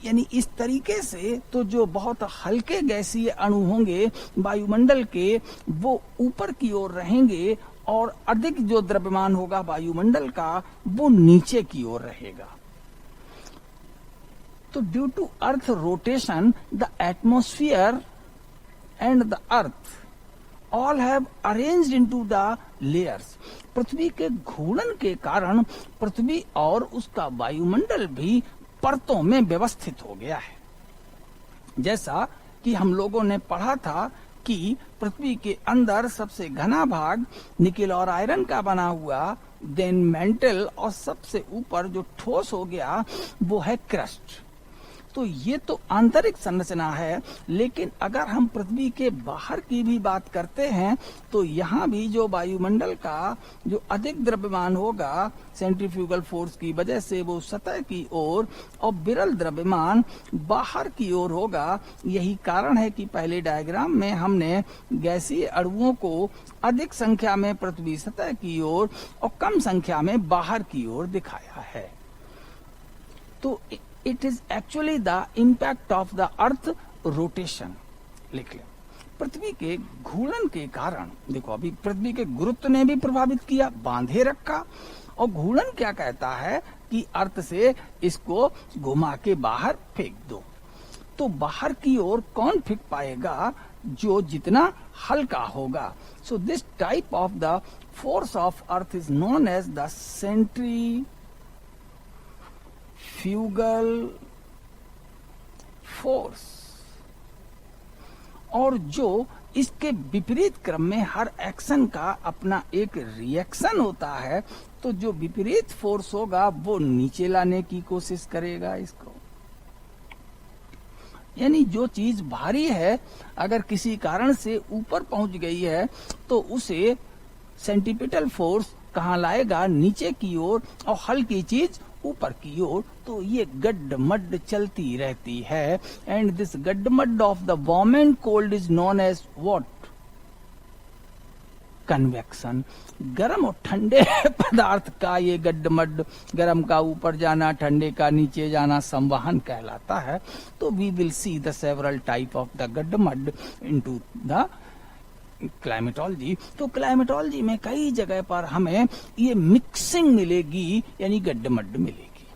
यानी इस तरीके से तो जो बहुत हल्के गैसीय अणु होंगे वायुमंडल के वो ऊपर की ओर रहेंगे और अधिक जो द्रव्यमान होगा वायुमंडल का वो नीचे की ओर रहेगा। तो due to earth rotation the atmosphere and the earth all have arranged into the layers. पृथ्वी के घूर्णन के कारण पृथ्वी और उसका वायुमंडल भी परतों में व्यवस्थित हो गया है। जैसा कि हम लोगों ने पढ़ा था कि पृथ्वी के अंदर सबसे घना भाग निकेल और आयरन का बना हुआ, देन मेंटल, और सबसे ऊपर जो ठोस हो गया वो है क्रस्ट। तो ये तो आंतरिक संरचना है, लेकिन अगर हम पृथ्वी के बाहर की भी बात करते हैं तो यहाँ भी जो वायुमंडल का जो अधिक द्रव्यमान होगा सेंट्रीफ्यूगल फोर्स की वजह से वो सतह की ओर और विरल द्रव्यमान बाहर की ओर होगा। यही कारण है कि पहले डायग्राम में हमने गैसीय अणुओं को अधिक संख्या में पृथ्वी सतह की ओर और कम संख्या में बाहर की ओर दिखाया है। तो it is actually the impact of the earth rotation. लिख ले, पृथ्वी के घूर्णन के कारण, देखो अभी पृथ्वी के गुरुत्व ने भी प्रभावित किया, बांधे रखा। और घूर्णन क्या कहता है कि अर्थ से इसको घुमा के बाहर फेंक दो। तो बाहर की ओर कौन फेंक पाएगा? जो जितना हल्का होगा। So this type of the force of earth is known as the centrifugal force. और जो इसके विपरीत क्रम में हर एक्शन का अपना एक रिएक्शन होता है, तो जो विपरीत फोर्स होगा वो नीचे लाने की कोशिश करेगा इसको। यानी जो चीज भारी है अगर किसी कारण से ऊपर पहुंच गई है तो उसे सेंटीपिटल फोर्स कहाँ लाएगा, नीचे की ओर, और हल्की चीज ऊपर की ओर। तो ये गड्डमड चलती रहती है। एंड दिस गड्डमड of the warm and cold is known as what? Convection. गर्म और ठंडे पदार्थ का ये गड्डमड, गर्म का ऊपर जाना, ठंडे का नीचे जाना, संवहन कहलाता है। तो we will see the several type of the गड्डमड इनटू द क्लाइमेटोलॉजी। तो क्लाइमेटोलॉजी में कई जगह पर हमें ये मिक्सिंग मिलेगी, यानी गड्डमड मिलेगी।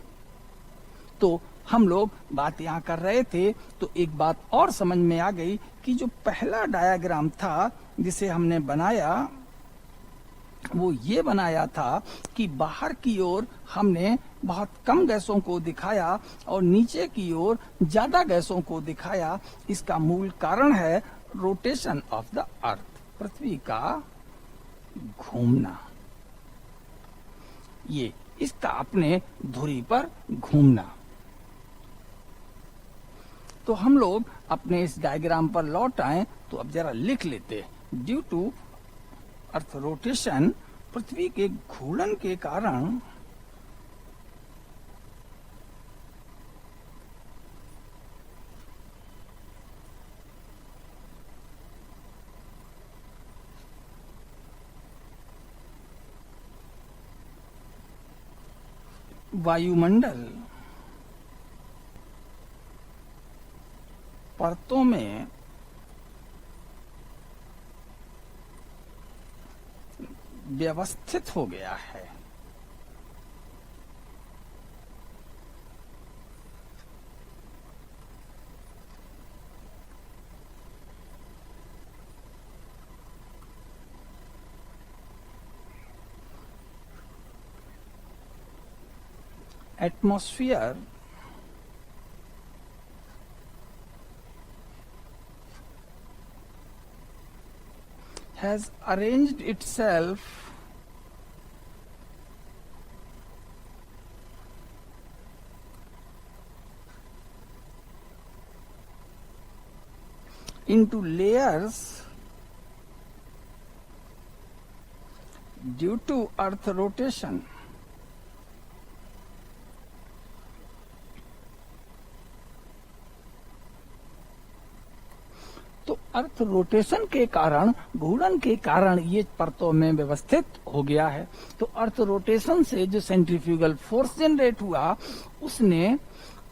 तो हम लोग बात यहाँ कर रहे थे, तो एक बात और समझ में आ गई कि जो पहला डायग्राम था जिसे हमने बनाया वो ये बनाया था कि बाहर की ओर हमने बहुत कम गैसों को दिखाया और नीचे की ओर ज्यादा गैसों को दिखाया। इसका मूल कारण है रोटेशन ऑफ द अर्थ, पृथ्वी का घूमना, ये इसका अपने धुरी पर घूमना। तो हम लोग अपने इस डायग्राम पर लौट आए, तो अब जरा लिख लेते। ड्यू टू अर्थ रोटेशन, पृथ्वी के घूर्णन के कारण वायुमंडल परतों में व्यवस्थित हो गया है। Atmosphere has arranged itself into layers due to earth rotation. तो अर्थ रोटेशन के कारण, घूर्णन के कारण ये परतों में व्यवस्थित हो गया है। तो अर्थ रोटेशन से जो सेंट्रीफ्यूगल फोर्स जनरेट हुआ उसने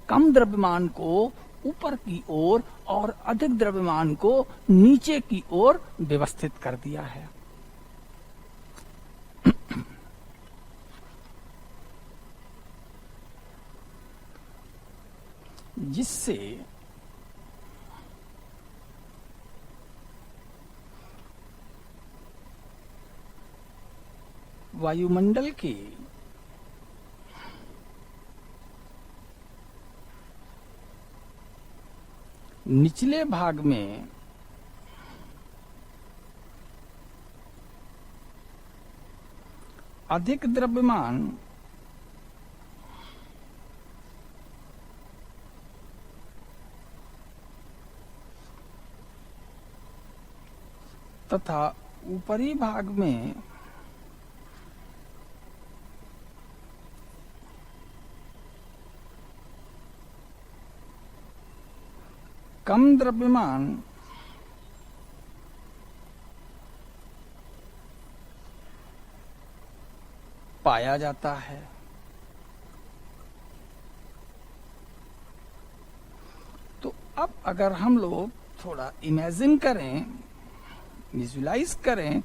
कम द्रव्यमान को ऊपर की ओर और अधिक द्रव्यमान को नीचे की ओर व्यवस्थित कर दिया है। जिससे वायुमंडल के निचले भाग में अधिक द्रव्यमान तथा ऊपरी भाग में कम द्रव्यमान पाया जाता है। तो अब अगर हम लोग थोड़ा इमेजिन करें, विजुलाइज करें,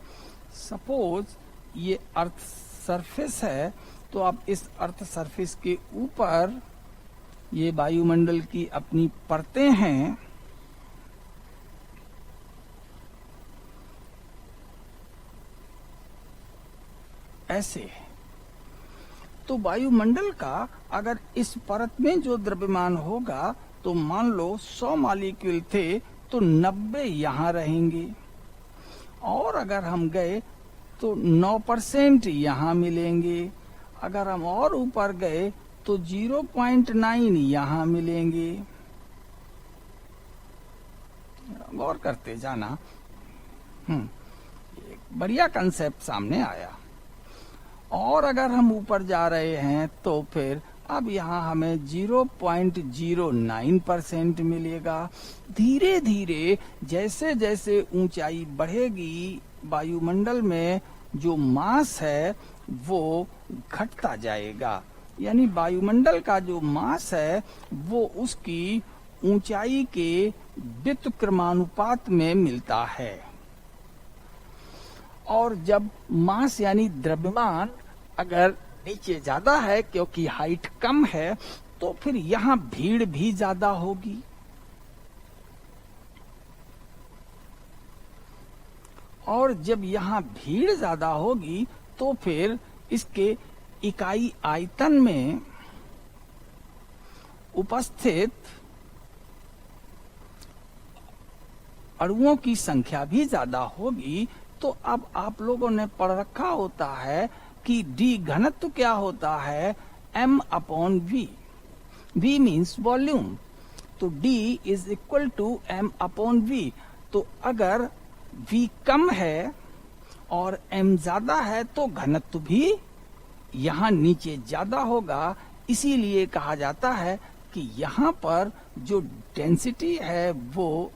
सपोज ये अर्थ सरफेस है, तो अब इस अर्थ सरफेस के ऊपर ये वायुमंडल की अपनी परतें हैं। ऐसे तो वायुमंडल का अगर इस परत में जो द्रव्यमान होगा, तो मान लो 100 मॉलिक्यूल थे तो 90 यहां रहेंगे। और अगर हम गए तो 9% यहां मिलेंगे। अगर हम और ऊपर गए तो 0.9 यहां मिलेंगे। गौर करते जाना। एक बढ़िया कंसेप्ट सामने आया। और अगर हम ऊपर जा रहे हैं तो फिर अब यहाँ हमें 0.09% मिलेगा। धीरे धीरे जैसे जैसे ऊंचाई बढ़ेगी, वायुमंडल में जो मास है वो घटता जाएगा। यानी वायुमंडल का जो मास है वो उसकी ऊंचाई के व्युत्क्रमानुपात में मिलता है। और जब मास यानी द्रव्यमान अगर नीचे ज्यादा है क्योंकि हाइट कम है, तो फिर यहां भीड़ भी ज्यादा होगी। और जब यहां भीड़ ज्यादा होगी तो फिर इसके इकाई आयतन में उपस्थित अणुओं की संख्या भी ज्यादा होगी। तो अब आप लोगों ने पढ़ रखा होता है कि डी घनत्व क्या होता है, m/v। v मीन्स वॉल्यूम, तो d is equal to m/v। तो अगर v कम है और m ज्यादा है तो घनत्व भी यहाँ नीचे ज्यादा होगा। इसीलिए कहा जाता है कि यहाँ पर जो डेंसिटी है वो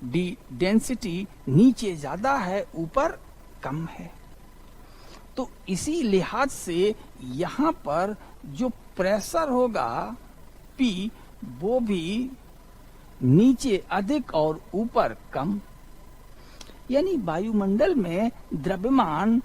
डेंसिटी नीचे ज्यादा है, ऊपर कम है। तो इसी लिहाज से यहाँ पर जो प्रेशर होगा P वो भी नीचे अधिक और ऊपर कम। यानी वायुमंडल में द्रव्यमान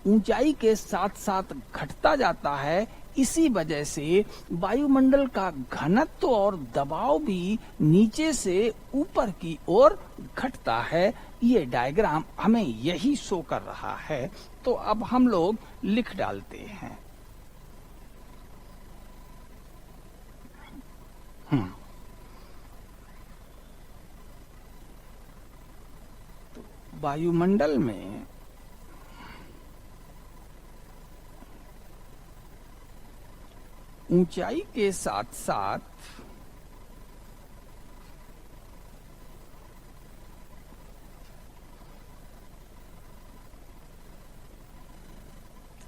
ऊंचाई के साथ साथ घटता जाता है। इसी वजह से वायुमंडल का घनत्व और दबाव भी नीचे से ऊपर की ओर घटता है। ये डायग्राम हमें यही शो कर रहा है। तो अब हम लोग लिख डालते हैं। तो वायुमंडल में ऊंचाई के साथ साथ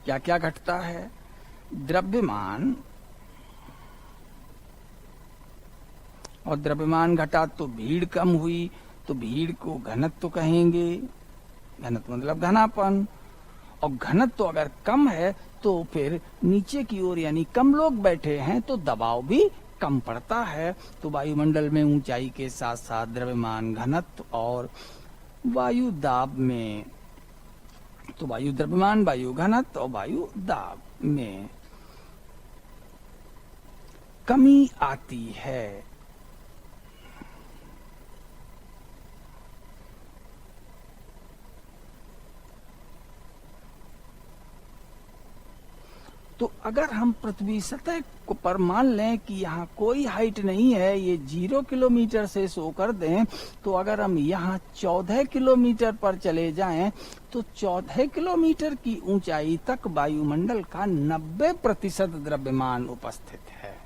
क्या क्या घटता है, द्रव्यमान, और द्रव्यमान घटा तो भीड़ कम हुई, तो भीड़ को घनत्व कहेंगे। घनत्व मतलब घनापन। और घनत्व अगर कम है तो फिर नीचे की ओर यानी कम लोग बैठे हैं तो दबाव भी कम पड़ता है। तो वायुमंडल में ऊंचाई के साथ साथ द्रव्यमान, घनत्व और वायु दाब में, तो वायु द्रव्यमान, वायु घनत्व और वायु दाब में कमी आती है। तो अगर हम पृथ्वी सतह को पर मान लें कि यहाँ कोई हाइट नहीं है, ये 0 किलोमीटर से शो कर दें, तो अगर हम यहाँ 14 किलोमीटर पर चले जाएं तो 14 किलोमीटर की ऊंचाई तक वायुमंडल का 90% द्रव्यमान उपस्थित है।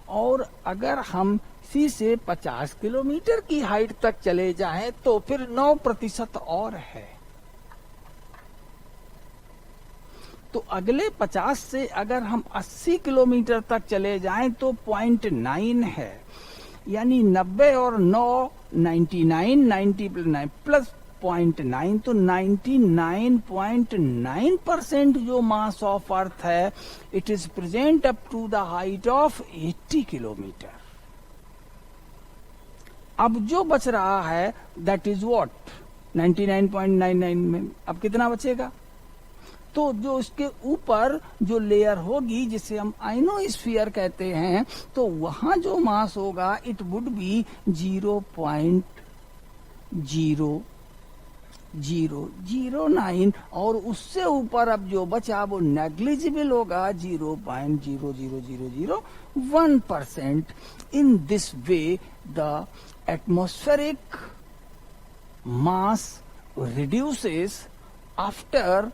और अगर हम इसी से 50 किलोमीटर की हाइट तक चले जाएं तो फिर 9% और है। तो अगले 50 से अगर हम 80 किलोमीटर तक चले जाएं तो 0.9 है। यानी 90 और 9 99, 90 प्लस 0.9 तो 99.9% जो मास ऑफ अर्थ है, it is present up to the height of 80 kilometre. अब जो बच रहा है दैट इज व्हाट, 99.99 में अब कितना बचेगा? तो जो इसके ऊपर जो लेयर होगी जिसे हम आइनोस्फीयर कहते हैं, तो वहां जो मास होगा इट वुड बी 0.0009 और उससे ऊपर अब जो बचा वो नेग्लिजिबल होगा 0.00001%। In this way the atmospheric mass reduces after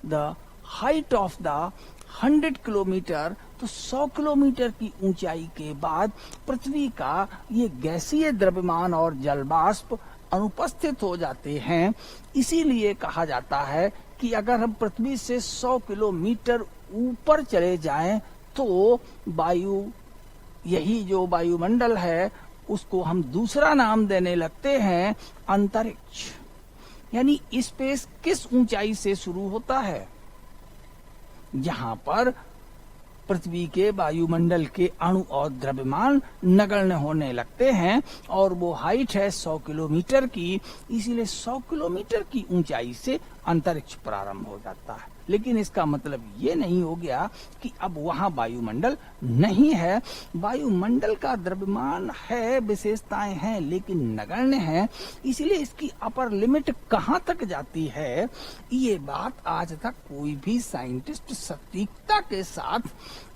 the height of the 100 kilometre, तो 100 किलोमीटर की ऊंचाई के बाद पृथ्वी का ये गैसीय द्रव्यमान और जलवाष्प अनुपस्थित हो जाते हैं। इसीलिए कहा जाता है कि अगर हम पृथ्वी से 100 किलोमीटर ऊपर चले जाएं तो वायु, यही जो वायुमंडल है, उसको हम दूसरा नाम देने लगते हैं अंतरिक्ष। यानी स्पेस किस ऊंचाई से शुरू होता है? जहां पर पृथ्वी के वायुमंडल के अणु और द्रव्यमान नगण्य होने लगते हैं, और वो हाइट है 100 किलोमीटर की। इसीलिए 100 किलोमीटर की ऊंचाई से अंतरिक्ष प्रारंभ हो जाता है। लेकिन इसका मतलब ये नहीं हो गया कि अब वहां वायुमंडल नहीं है। वायुमंडल का द्रव्यमान है, विशेषताएं हैं, लेकिन नगण्य है। इसलिए इसकी अपर लिमिट कहां तक जाती है, ये बात आज तक कोई भी साइंटिस्ट सटीकता के साथ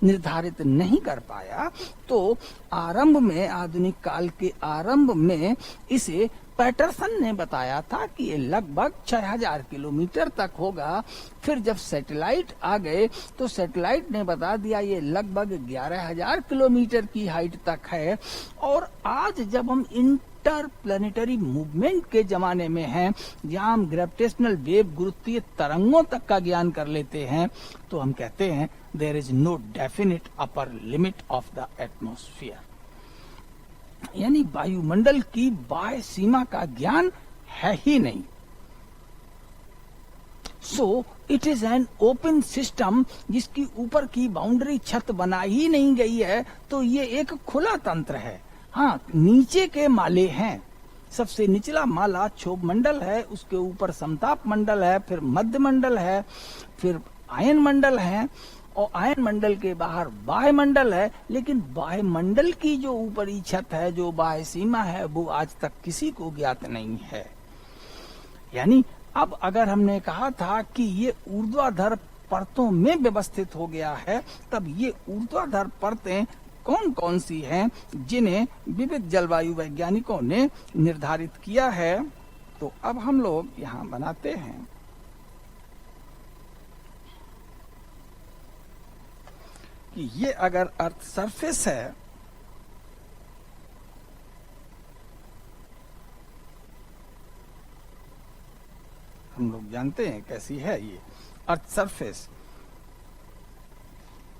निर्धारित नहीं कर पाया। तो आरंभ में, आधुनिक काल के आरंभ में, इसे पैटरसन ने बताया था कि ये लगभग 6000 किलोमीटर तक होगा। फिर जब सैटेलाइट आ गए तो सैटेलाइट ने बता दिया ये लगभग 11000 किलोमीटर की हाइट तक है। और आज जब हम इंटरप्लेनेटरी मूवमेंट के जमाने में हैं, जहां हम ग्रेविटेशनल वेव, गुरुत्वीय तरंगों तक का ज्ञान कर लेते हैं, तो हम कहते हैं there is no definite upper limit of the atmosphere. यानी वायुमंडल की बाह्य सीमा का ज्ञान है ही नहीं। So it is an open system, जिसकी ऊपर की बाउंड्री, छत बना ही नहीं गई है, तो ये एक खुला तंत्र है। हाँ, नीचे के माले हैं। सबसे निचला माला क्षोभ मंडल है, उसके ऊपर समताप मंडल है, फिर मध्य मंडल है, फिर आयन मंडल है, और आयन मंडल के बाहर बाह्य मंडल है। लेकिन बाह्य मंडल की जो ऊपरी छत है, जो बाह्य सीमा है, वो आज तक किसी को ज्ञात नहीं है। यानी अब अगर हमने कहा था कि ये ऊर्ध्वाधर परतों में व्यवस्थित हो गया है, तब ये ऊर्ध्वाधर परतें कौन कौन सी हैं, जिन्हें विविध जलवायु वैज्ञानिकों ने निर्धारित किया है, तो अब हम लोग यहाँ बनाते हैं। कि ये अगर अर्थ सरफेस है, हम लोग जानते हैं कैसी है ये अर्थ सरफेस,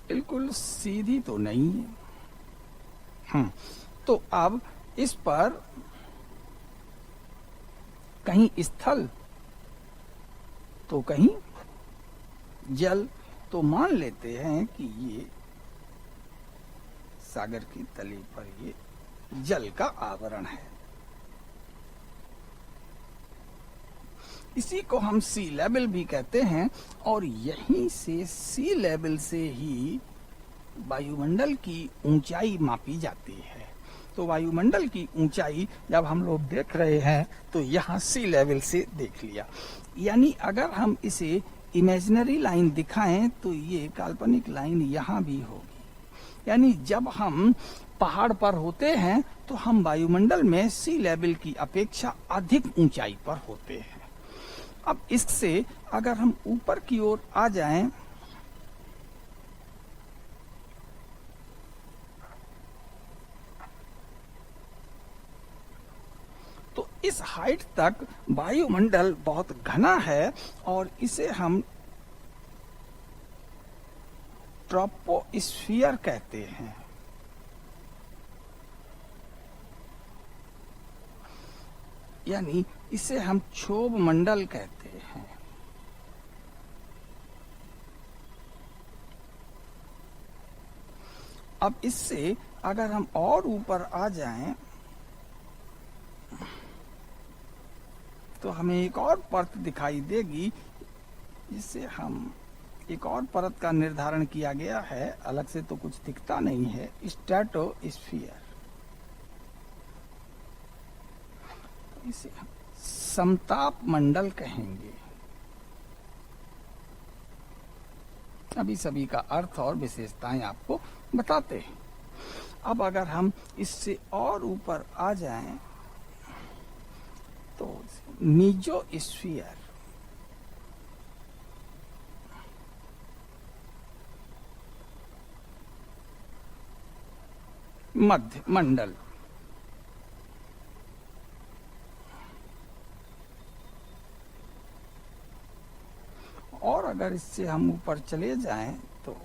बिल्कुल सीधी तो नहीं है। तो अब इस पर कहीं स्थल तो कहीं जल, तो मान लेते हैं कि ये सागर की तली पर ये जल का आवरण है। इसी को हम सी लेवल भी कहते हैं, और यहीं से सी लेवल से ही वायुमंडल की ऊंचाई मापी जाती है। तो वायुमंडल की ऊंचाई जब हम लोग देख रहे हैं तो यहाँ सी लेवल से देख लिया। यानी अगर हम इसे इमेजिनरी लाइन दिखाएं तो ये काल्पनिक लाइन यहाँ भी होगी। यानी जब हम पहाड़ पर होते हैं तो हम वायुमंडल में सी लेवल की अपेक्षा अधिक ऊंचाई पर होते हैं। अब इससे अगर हम ऊपर की ओर आ जाएं तो इस हाइट तक वायुमंडल बहुत घना है, और इसे हम ट्रोपोस्फियर कहते हैं। यानी इसे हम क्षोभ मंडल कहते हैं। अब इससे अगर हम और ऊपर आ जाएं तो हमें एक और परत दिखाई देगी, जिससे हम एक और परत का निर्धारण किया गया है। अलग से तो कुछ दिखता नहीं है, स्ट्रेटोस्फियर। इसे हम समताप मंडल कहेंगे। अभी सभी का अर्थ और विशेषताएं आपको बताते हैं। अब अगर हम इससे और ऊपर आ जाएं तो मीजोस्फीयर, मध्य मंडल, और अगर इससे हम ऊपर चले जाएं तो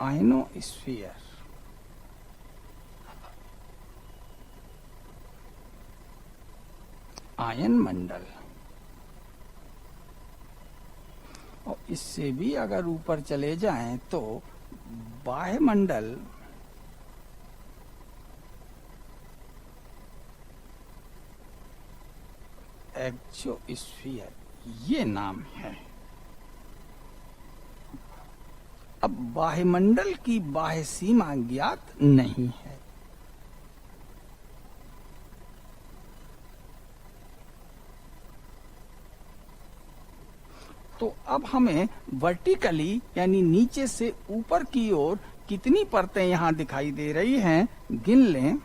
आयनोस्फीयर, आयन मंडल, और इससे भी अगर ऊपर चले जाएं तो बाह्य मंडल, एक्सोस्फीयर, ये नाम है। अब बाह्यमंडल की बाह्य सीमा ज्ञात नहीं है। तो अब हमें वर्टिकली यानी नीचे से ऊपर की ओर कितनी परतें यहां दिखाई दे रही हैं, गिन लें।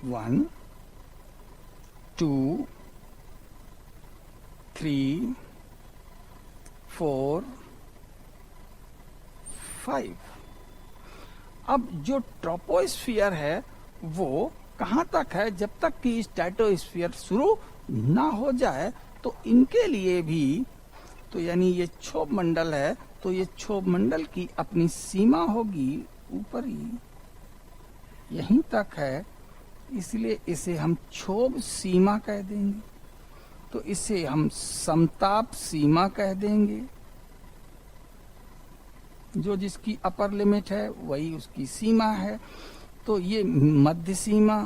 1 2 3 4 5। अब जो ट्रोपोस्फियर है वो कहां तक है, जब तक कि स्ट्रेटोस्फियर शुरू ना हो जाए। तो इनके लिए भी, तो यानी ये क्षोभ मंडल है, तो ये क्षोभ मंडल की अपनी सीमा होगी, ऊपर ही यहीं तक है, इसलिए इसे हम क्षोभ सीमा कह देंगे। तो इसे हम समताप सीमा कह देंगे। जो जिसकी अपर लिमिट है वही उसकी सीमा है। तो ये मध्य सीमा,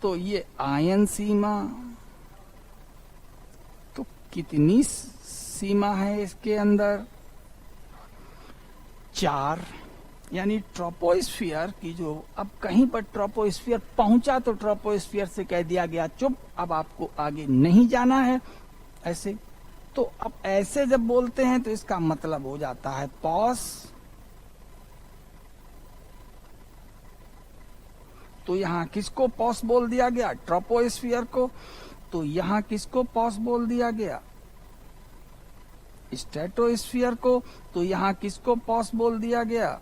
तो ये आयन सीमा। तो कितनी सीमा है इसके अंदर? 4। यानी ट्रोपोस्फियर की जो, अब कहीं पर ट्रोपोस्फियर पहुंचा तो ट्रोपोस्फियर से कह दिया गया चुप, अब आपको आगे नहीं जाना है, ऐसे। तो अब ऐसे जब बोलते हैं तो इसका मतलब हो जाता है पॉस। तो यहां किसको पॉस बोल दिया गया? ट्रोपोस्फियर को। तो यहां किसको पॉस बोल दिया गया? स्ट्रेटोस्फियर को। तो यहां किसको पॉस बोल दिया गया?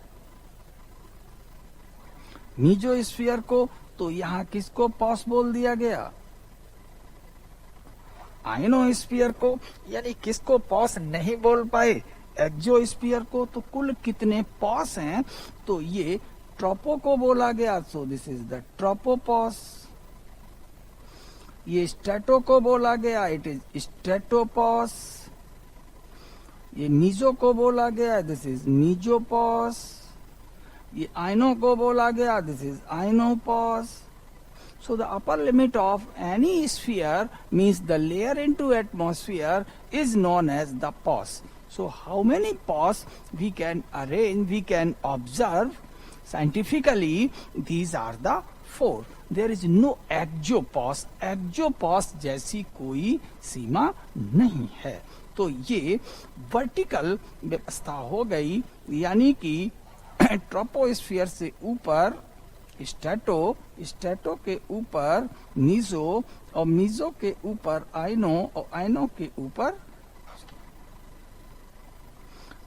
मीजोस्फियर को। तो यहां किसको पॉस बोल दिया गया? आयनोस्फियर को। यानी किसको पॉस नहीं बोल पाए? एक्सोस्फियर को। तो कुल कितने पॉस हैं? तो ये ट्रोपो को बोला गया, सो दिस इज द ट्रोपोपॉस। ये स्ट्रेटो को बोला गया, इट इज स्ट्रेटोपॉस। ये मीजो को बोला गया, दिस इज मीजोपॉस। ये आयनो को बोला गया, this is ionopause. So the upper limit of any sphere means the layer into atmosphere is known as the pause. So how many pause we can arrange, we can observe scientifically? These are the 4. There is no exopause. Exopause जैसी कोई सीमा नहीं है। तो ये वर्टिकल व्यवस्था हो गई, यानी कि ट्रोपोस्फियर से ऊपर स्ट्रेटो, स्ट्रेटो के ऊपर मीजो, और मीजो के ऊपर आयनो, और आयनो के ऊपर।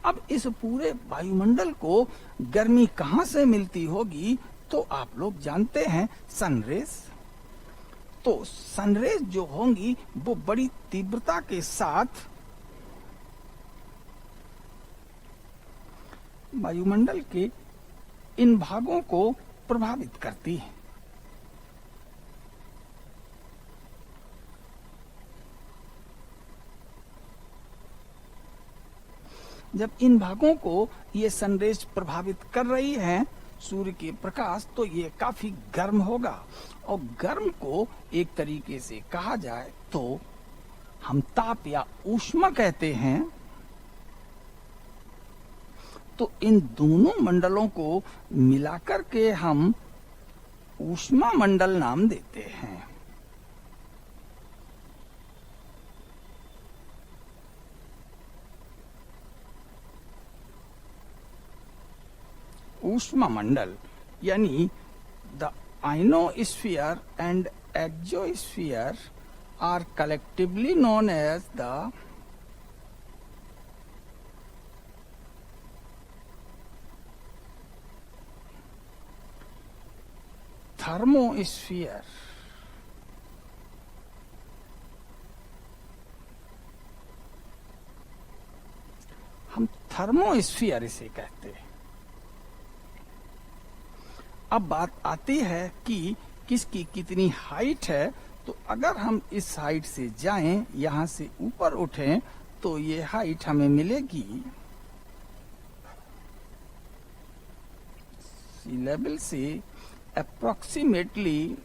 अब इस पूरे वायुमंडल को गर्मी कहां से मिलती होगी? तो आप लोग जानते हैं, सनरेज। तो सनरेज जो होंगी वो बड़ी तीव्रता के साथ वायुमंडल के इन भागों को प्रभावित करती है। जब इन भागों को ये सनरेज प्रभावित कर रही है, सूर्य के प्रकाश, तो ये काफी गर्म होगा। और गर्म को एक तरीके से कहा जाए तो हम ताप या ऊष्मा कहते हैं। तो इन दोनों मंडलों को मिलाकर के हम ऊष्मा मंडल नाम देते हैं। ऊष्मा मंडल यानी the ionosphere and exosphere are collectively known as the thermosphere. हम थर्मोस्फीयर इसे कहते हैं। अब बात आती है कि किसकी कितनी हाइट है। तो अगर हम इस हाइट से जाएं, यहां से ऊपर उठें, तो ये हाइट हमें मिलेगी सी लेवल से अप्रोक्सीमेटली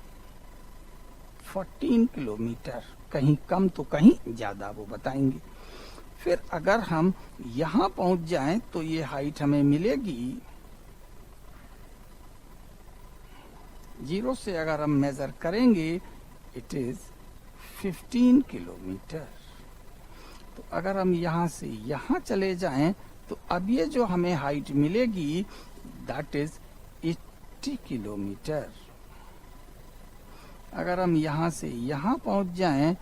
14 किलोमीटर, कहीं कम तो कहीं ज्यादा, वो बताएंगे। फिर अगर हम यहां पहुंच जाएं तो ये हाइट हमें मिलेगी, जीरो से अगर हम मेजर करेंगे इट इज 15 किलोमीटर। तो अगर हम यहां से यहां चले जाएं तो अब ये जो हमें हाइट मिलेगी दैट इज 80 किलोमीटर। अगर हम यहां से यहां पहुंच जाएं,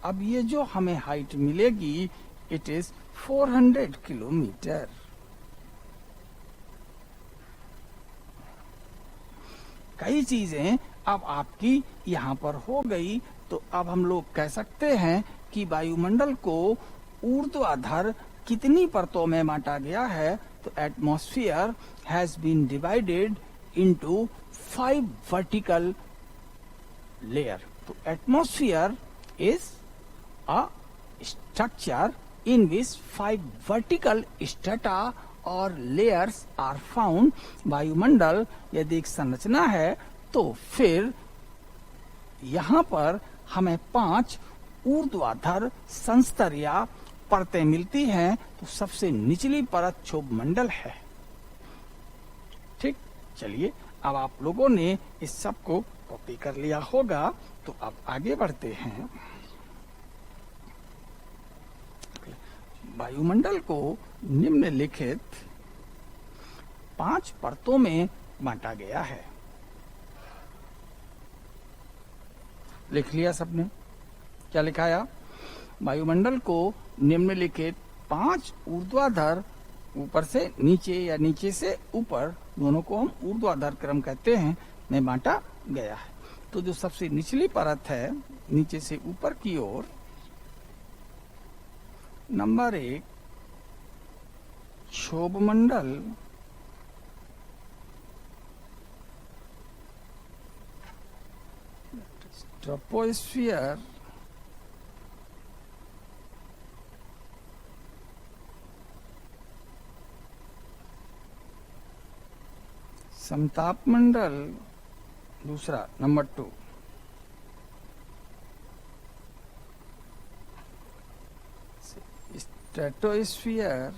अब ये जो हमें हाइट मिलेगी इट इज 400 किलोमीटर। कई चीजें अब आपकी यहाँ पर हो गई। तो अब हम लोग कह सकते हैं कि वायुमंडल को ऊर्ध्वाधर कितनी परतों में बांटा गया है। तो atmosphere has been divided into 5 vertical layer. तो atmosphere is a structure in which 5 vertical strata और layers are found। वायुमंडल यदि एक संरचना है तो फिर यहाँ पर हमें 5 ऊर्ध्वाधर संस्तर या परतें मिलती हैं। तो सबसे निचली परत क्षोभमंडल है। ठीक, चलिए अब आप लोगों ने इस सब को कॉपी कर लिया होगा। तो अब आगे बढ़ते हैं। वायुमंडल को निम्नलिखित 5 परतों में बांटा गया है। लिख लिया सबने? क्या लिखाया? वायुमंडल को निम्नलिखित 5 ऊर्ध्वाधर, ऊपर से नीचे या नीचे से ऊपर, दोनों को हम ऊर्ध्वाधर क्रम कहते हैं, में बांटा गया है। तो जो सबसे निचली परत है, नीचे से ऊपर की ओर, नंबर 1 क्षोभमंडल, ट्रोपोस्फियर, समताप मंडल। दूसरा नंबर 2 स्ट्रेटोस्फियर,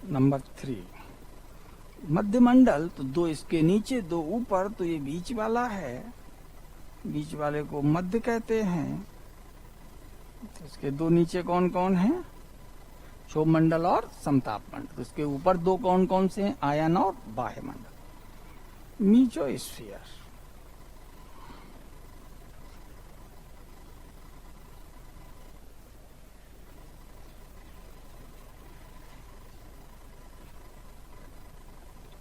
नंबर 3 मध्यमंडल। तो 2 इसके नीचे 2 ऊपर, तो ये बीच वाला है, बीच वाले को मध्य कहते हैं। तो इसके 2 नीचे कौन कौन है? क्षोभमंडल और समताप मंडल। तो इसके ऊपर 2 कौन कौन से हैं? आयन और बाह्य मंडल। मीजोस्फीयर,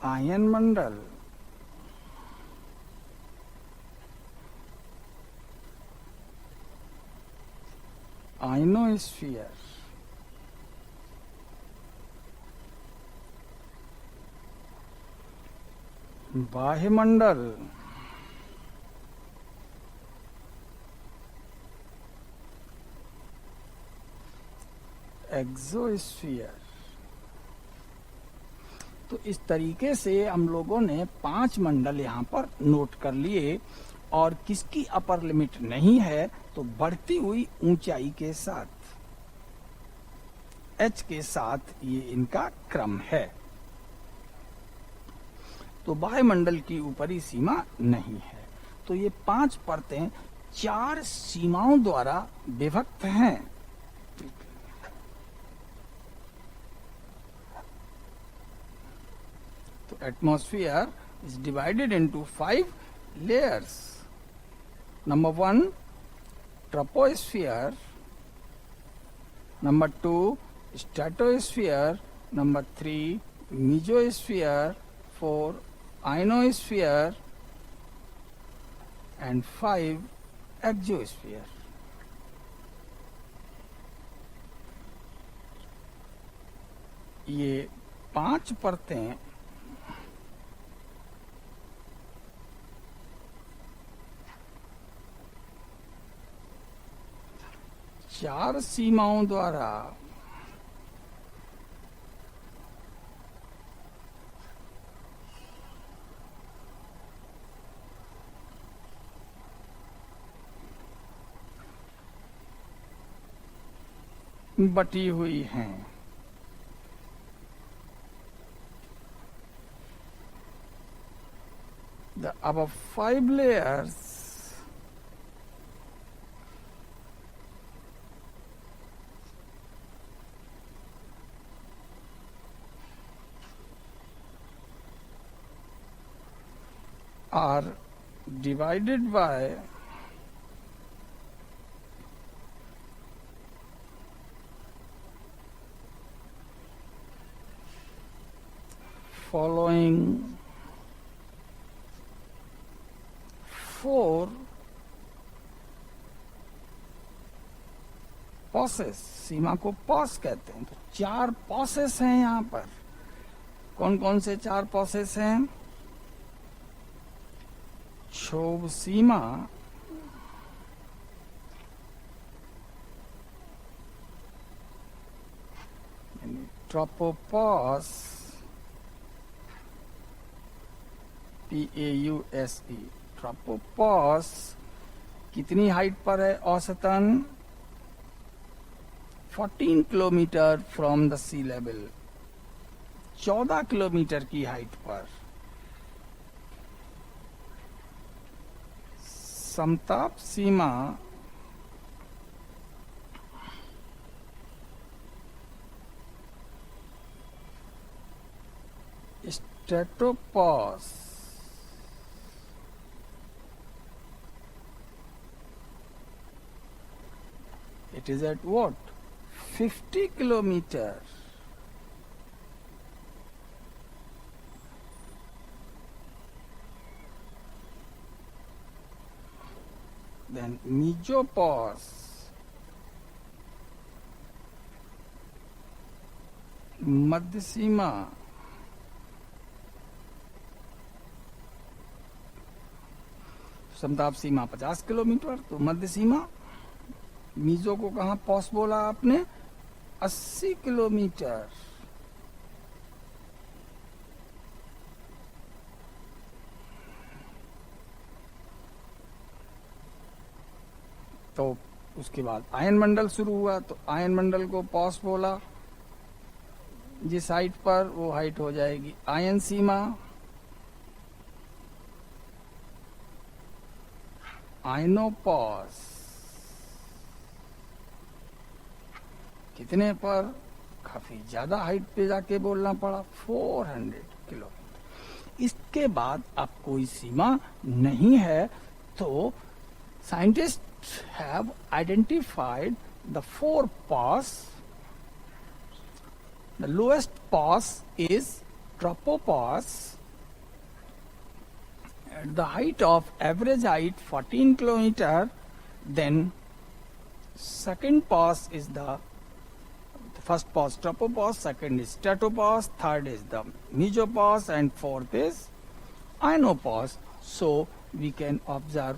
आयन मंडल, आयनोस्फीयर, बाह्यमंडल, एक्सोस्फीयर। तो इस तरीके से हम लोगों ने 5 मंडल यहाँ पर नोट कर लिए। और किसकी अपर लिमिट नहीं है? तो बढ़ती हुई ऊंचाई के साथ, h के साथ ये इनका क्रम है। तो वायुमंडल की ऊपरी सीमा नहीं है। तो ये 5 परतें 4 सीमाओं द्वारा विभक्त हैं। तो atmosphere is divided into 5 layers. Number 1, troposphere. Number 2, stratosphere. Number 3, mesosphere. 4, ionosphere. And 5, exosphere. ये 5 परतें चार सीमाओं द्वारा बटी हुई हैं। The above 5 layers are divided by following 4 pauses. सीमा को पॉस कहते हैं। तो 4 पॉसेस हैं यहाँ पर। कौन कौन से 4 पॉसेस हैं? क्षोभ सीमा, ट्रोपोपॉस, PAUSE। ट्रोपोपॉस कितनी हाइट पर है औसतन? 14 kilometre from the sea level. 14 kilometre की हाइट पर। समताप सीमा स्ट्रेटोपॉस it is at what? 50 kilometer. Then mesopause मध्य सीमा समताप सीमा 50 किलोमीटर। तो मध्य सीमा मीजो को कहा पॉस बोला आपने? 80 किलोमीटर। तो उसके बाद आयन मंडल शुरू हुआ। तो आयन मंडल को पॉस बोला। जिस हाइट पर वो हाइट हो जाएगी आयन सीमा। आयनोपॉस कितने पर? काफी ज्यादा हाइट पे जाके बोलना पड़ा, 400 किलोमीटर। इसके बाद अब कोई सीमा नहीं है। तो scientist have identified the 4 pause. The lowest pause is tropopause at the height of average height 14 kilometer. Then second pause is the first pause tropopause, second is stratopause, third is the mesopause, and fourth is ionopause. So we can observe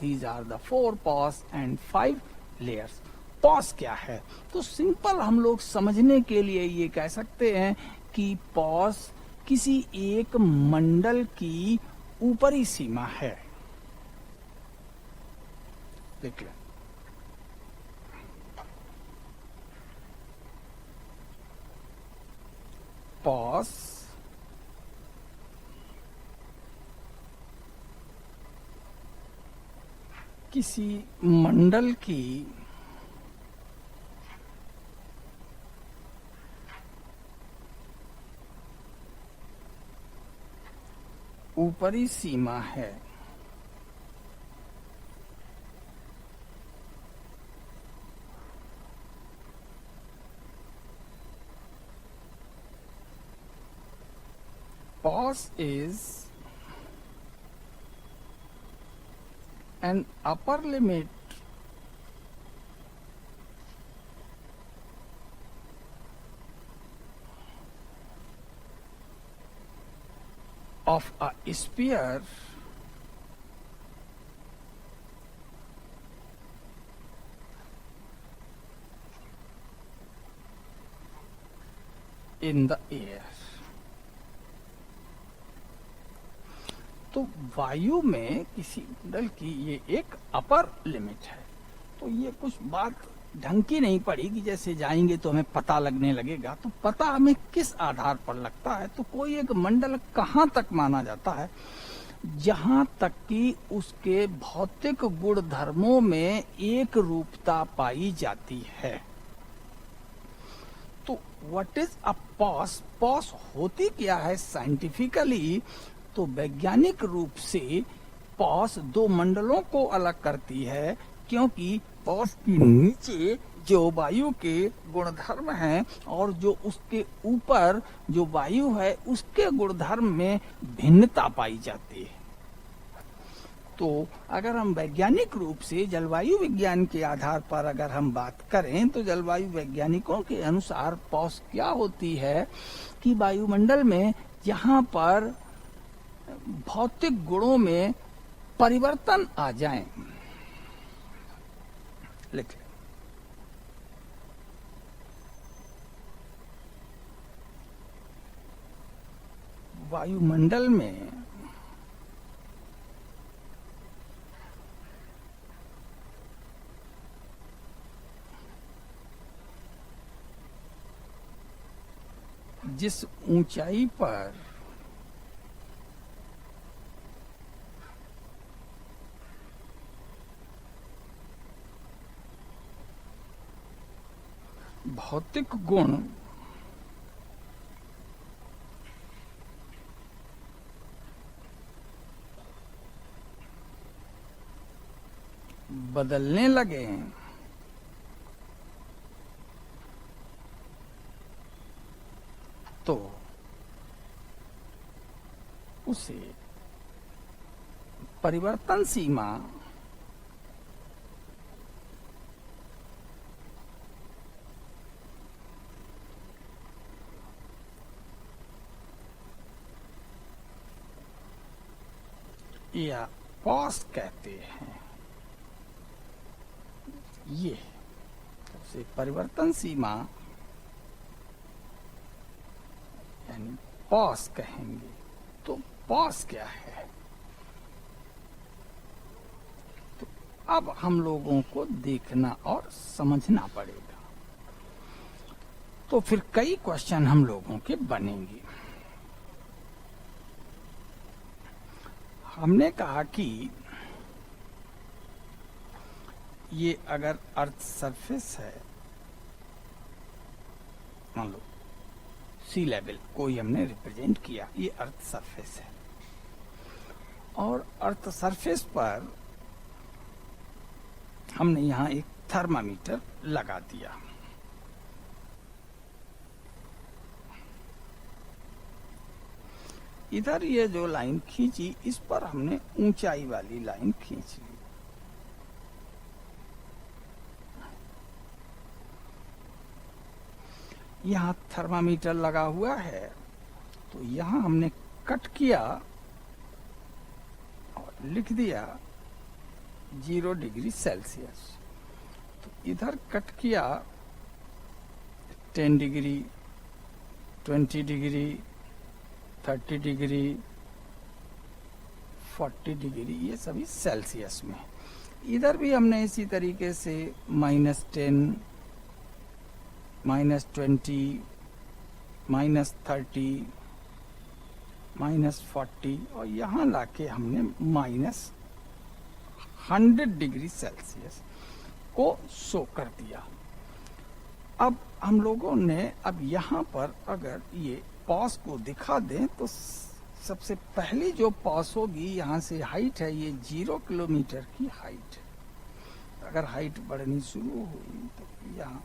these are the 4 pause and 5 layers. POS क्या है? तो सिंपल हम लोग समझने के लिए ये कह सकते हैं कि पॉस किसी एक मंडल की ऊपरी सीमा है। देख लें, पॉस किसी मंडल की ऊपरी सीमा है, pos is an upper limit of a sphere in the air। तो वायु में किसी मंडल की ये एक अपर लिमिट है। तो ये कुछ बात ढंग की नहीं पड़ी कि जैसे जाएंगे तो हमें पता लगने लगेगा। तो पता हमें किस आधार पर लगता है? तो कोई एक मंडल कहाँ तक माना जाता है? जहां तक कि उसके भौतिक गुण धर्मों में एक रूपता पाई जाती है। तो what is a pause? Pause होती क्या है साइंटिफिकली? तो वैज्ञानिक रूप से पॉस दो मंडलों को अलग करती है, क्योंकि पॉस के नीचे जो वायु के गुणधर्म हैं और जो उसके ऊपर जो वायु है उसके गुणधर्म में भिन्नता पाई जाती है। तो अगर हम वैज्ञानिक रूप से जलवायु विज्ञान के आधार पर अगर हम बात करें तो जलवायु वैज्ञानिकों के अनुसार पॉस क्या होती है कि वायुमंडल में जहां पर भौतिक गुणों में परिवर्तन आ जाए। लिख वायुमंडल में जिस ऊंचाई पर भौतिक गुण बदलने लगे तो उसे परिवर्तन सीमा या पॉस कहते हैं। ये उसे परिवर्तन सीमा यानी पॉस कहेंगे। तो पॉस क्या है? तो अब हम लोगों को देखना और समझना पड़ेगा। तो फिर कई क्वेश्चन हम लोगों के बनेंगे। हमने कहा कि ये अगर अर्थ सरफेस है, मान लो सी लेवल कोई हमने रिप्रेजेंट किया, ये अर्थ सरफेस है और अर्थ सरफेस पर हमने यहां एक थर्मामीटर लगा दिया। इधर ये जो लाइन खींची इस पर हमने ऊंचाई वाली लाइन खींच ली। यहाँ थर्मामीटर लगा हुआ है तो यहाँ हमने कट किया और लिख दिया 0 डिग्री सेल्सियस। तो इधर कट किया 10 डिग्री, 20 डिग्री, 30 डिग्री, 40 डिग्री, ये सभी सेल्सियस में। इधर भी हमने इसी तरीके से -10, -20, -30, -40 और यहाँ लाके हमने 100 डिग्री सेल्सियस को शो कर दिया। अब हम लोगों ने अब यहाँ पर अगर ये पॉस को दिखा दें तो सबसे पहली जो पॉस होगी, यहाँ से हाइट है ये 0 किलोमीटर की हाइट। अगर हाइट बढ़नी शुरू हुई तो यहाँ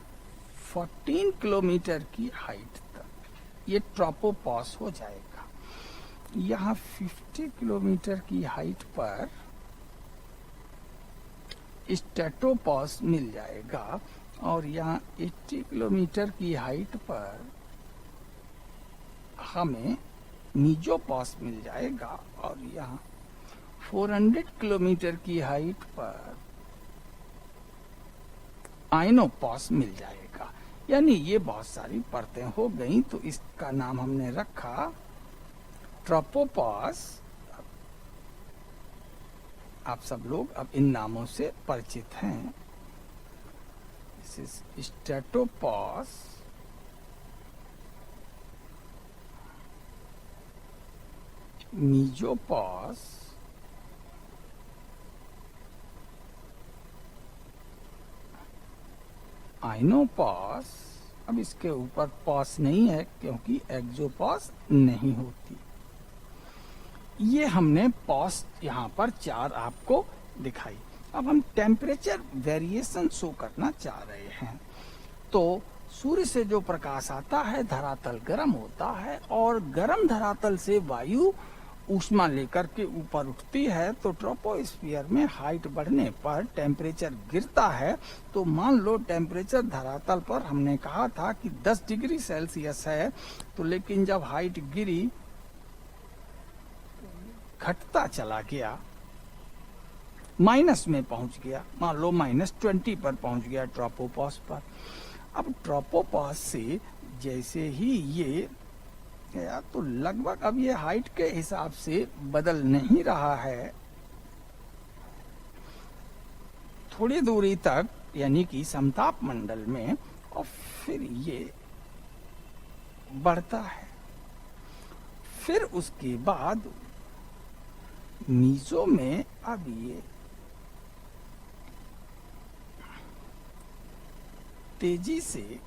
14 किलोमीटर की हाइट तक ये ट्रोपोपॉस हो जाएगा। यहाँ 50 किलोमीटर की हाइट पर स्ट्रेटोपॉस मिल जाएगा और यहाँ 80 किलोमीटर की हाइट पर हमें मीजोपॉस मिल जाएगा और यहाँ 400 किलोमीटर की हाइट पर आइनोपॉस मिल जाएगा। यानी ये बहुत सारी परतें हो गई, तो इसका नाम हमने रखा ट्रोपोपॉस। आप सब लोग अब इन नामों से परिचित हैं। This is stratopause, mesopause, ionopause. अब इसके ऊपर पॉस नहीं है क्योंकि एक्सोपॉस नहीं होती। ये हमने पॉस यहाँ पर 4 आपको दिखाई। अब हम टेम्परेचर वेरिएशन शो करना चाह रहे हैं। तो सूर्य से जो प्रकाश आता है, धरातल गर्म होता है और गर्म धरातल से वायु ऊष्मा लेकर के ऊपर उठती है, तो ट्रोपोस्फियर में हाइट बढ़ने पर टेम्परेचर गिरता है। तो मान लो टेम्परेचर धरातल पर हमने कहा था कि 10 डिग्री सेल्सियस है, तो लेकिन जब हाइट गिरी घटता चला गया, माइनस में पहुंच गया, मान लो -20 पर पहुंच गया ट्रोपोपॉस पर। अब ट्रोपोपॉस से जैसे ही ये गया तो लगभग अब ये हाइट के हिसाब से बदल नहीं रहा है, थोड़ी दूरी तक यानी कि समताप मंडल में, और फिर ये बढ़ता है। फिर उसके बाद मीजो में अब ये तेजी से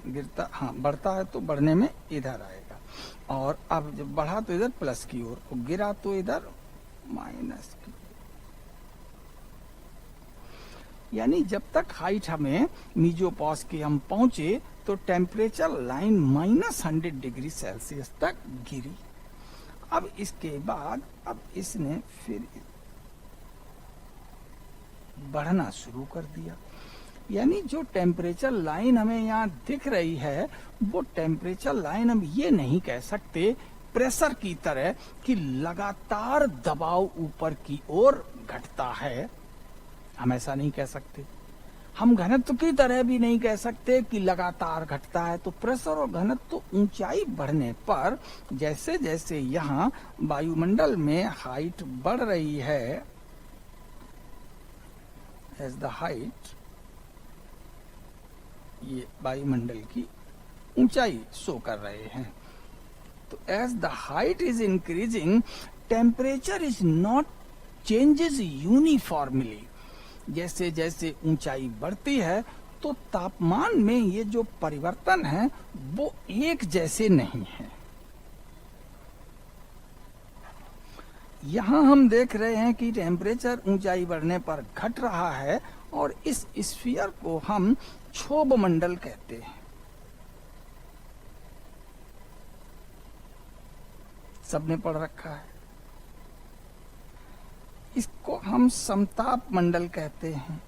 गिरता, बढ़ता है तो बढ़ने में इधर आएगा, और अब जब बढ़ा तो इधर प्लस की ओर, और गिरा तो इधर माइनस की। यानी जब तक हाइट हमें मीजोपॉस की हम पहुंचे तो टेम्परेचर लाइन -100 डिग्री सेल्सियस तक गिरी। अब इसके बाद अब इसने फिर बढ़ना शुरू कर दिया। यानी जो टेम्परेचर लाइन हमें यहाँ दिख रही है, वो टेम्परेचर लाइन हम ये नहीं कह सकते प्रेशर की तरह कि लगातार दबाव ऊपर की ओर घटता है। हम ऐसा नहीं कह सकते। हम घनत्व की तरह भी नहीं कह सकते कि लगातार घटता है। तो प्रेशर और घनत्व ऊंचाई बढ़ने पर जैसे जैसे यहाँ वायुमंडल में हाइट बढ़ रही है, एज द हाइट, ये वायुमंडल की ऊंचाई शो कर रहे हैं। तो as the height is increasing, temperature is not changes uniformly. जैसे जैसे ऊंचाई बढ़ती है तो तापमान में ये जो परिवर्तन है वो एक जैसे नहीं है। यहां हम देख रहे हैं कि टेम्परेचर ऊंचाई बढ़ने पर घट रहा है, और इस स्फीयर को हम क्षोभ मंडल कहते हैं। सबने पढ़ रखा है। इसको हम समताप मंडल कहते हैं।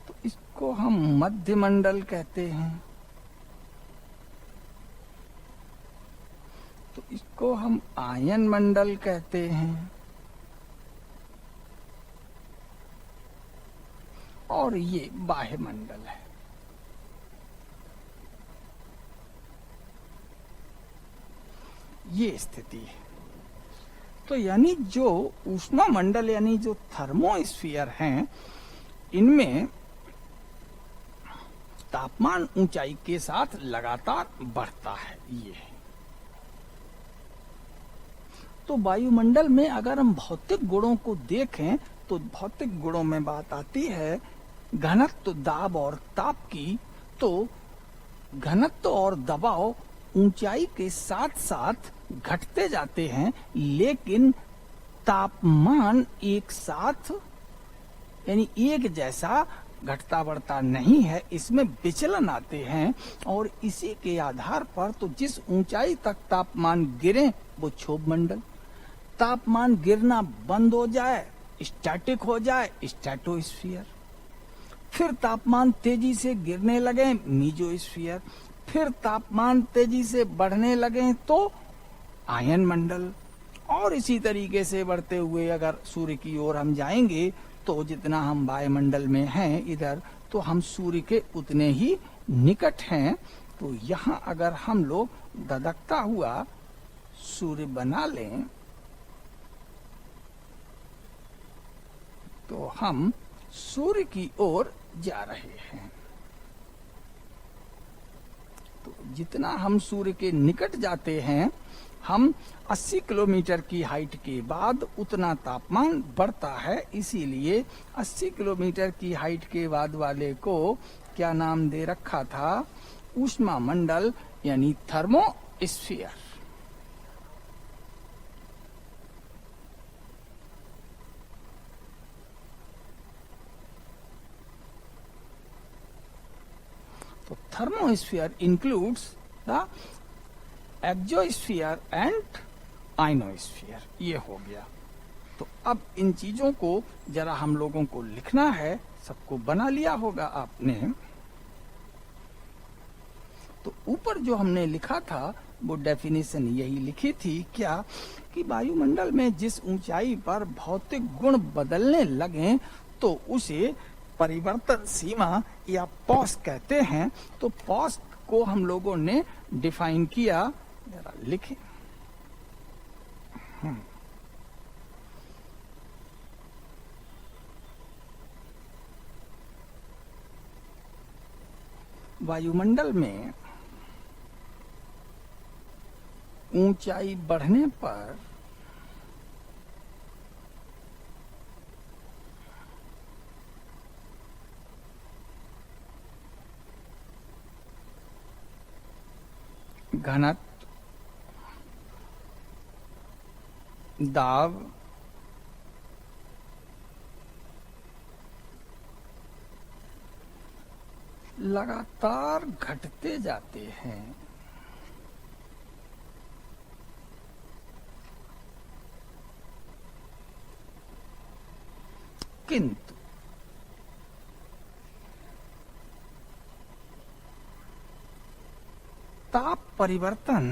तो इसको हम मध्य मंडल कहते हैं। तो इसको हम आयन मंडल कहते हैं। और ये बाह्य मंडल है। ये स्थिति है। तो यानी जो ऊष्मा मंडल यानी जो थर्मोस्फीयर हैं, इनमें तापमान ऊंचाई के साथ लगातार बढ़ता है। ये तो वायुमंडल में अगर हम भौतिक गुणों को देखें तो भौतिक गुणों में बात आती है घनत्व, दाब और ताप की। तो घनत्व और दबाव ऊंचाई के साथ साथ घटते जाते हैं, लेकिन तापमान एक साथ यानी एक जैसा घटता बढ़ता नहीं है, इसमें विचलन आते हैं। और इसी के आधार पर तो जिस ऊंचाई तक तापमान गिरे वो क्षोभ मंडल, तापमान गिरना बंद हो जाए, स्टैटिक हो जाए, स्ट्रेटोस्फीयर, फिर तापमान तेजी से गिरने लगे मीजोस्फीयर, फिर तापमान तेजी से बढ़ने लगे तो आयन मंडल। और इसी तरीके से बढ़ते हुए अगर सूर्य की ओर हम जाएंगे तो जितना हम वायुमंडल में हैं इधर, तो हम सूर्य के उतने ही निकट हैं। तो यहाँ अगर हम लोग धधकता हुआ सूर्य बना लें तो हम सूर्य की ओर जा रहे हैं। तो जितना हम सूर्य के निकट जाते हैं, हम 80 किलोमीटर की हाइट के बाद उतना तापमान बढ़ता है। इसीलिए 80 किलोमीटर की हाइट के बाद वाले को क्या नाम दे रखा था? ऊष्मा मंडल यानी थर्मोस्फीयर। तो thermosphere includes the exosphere and ionosphere. ये हो गया। तो अब इन चीजों को जरा हम लोगों को लिखना है, सबको बना लिया होगा आपने। तो ऊपर जो हमने लिखा था वो डेफिनेशन यही लिखी थी क्या, कि वायुमंडल में जिस ऊंचाई पर भौतिक गुण बदलने लगे तो उसे परिवर्तन सीमा या पॉस कहते हैं। तो पॉस को हम लोगों ने डिफाइन किया, जरा लिखें। वायुमंडल में ऊंचाई बढ़ने पर घनत्व, दाब, लगातार घटते जाते हैं। किंतु ताप परिवर्तन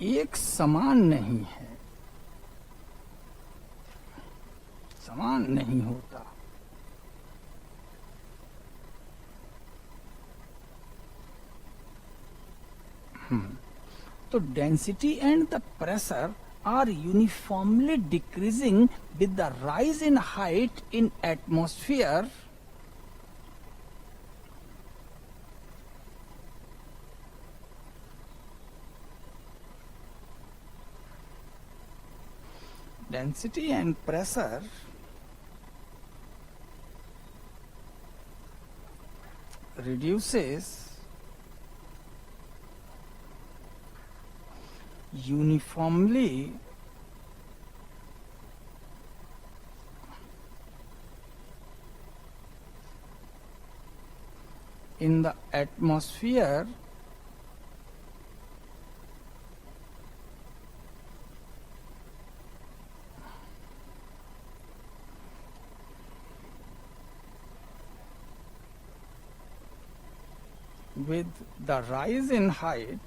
एक समान नहीं है, समान नहीं होता। तो density and the pressure are uniformly decreasing with the rise in height in atmosphere. Density and pressure reduces uniformly in the atmosphere with the rise in height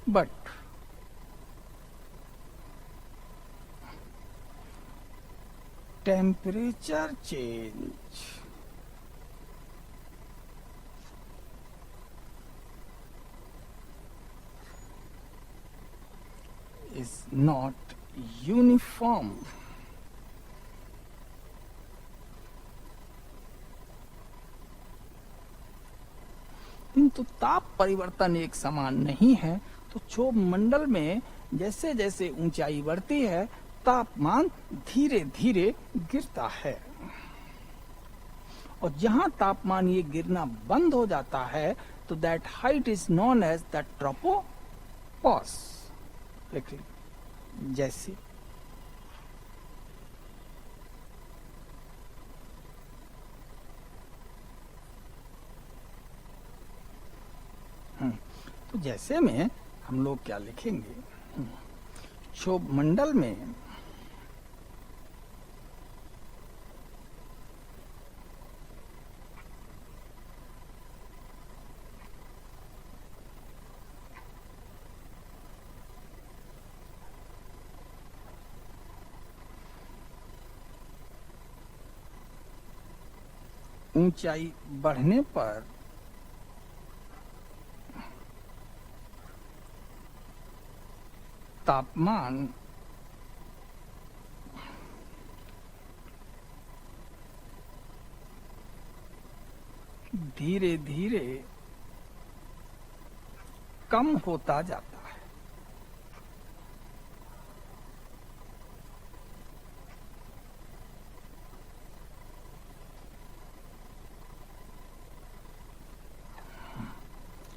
but temperature change not uniform. किंतु ताप परिवर्तन एक समान नहीं है, तो क्षोभ मंडल में जैसे जैसे ऊंचाई बढ़ती है तापमान धीरे धीरे गिरता है, और जहां तापमान ये गिरना बंद हो जाता है तो that height is known as the tropopause. जैसे तो जैसे में हम लोग क्या लिखेंगे, क्षोभ मंडल में ऊंचाई बढ़ने पर तापमान धीरे धीरे कम होता जाता है।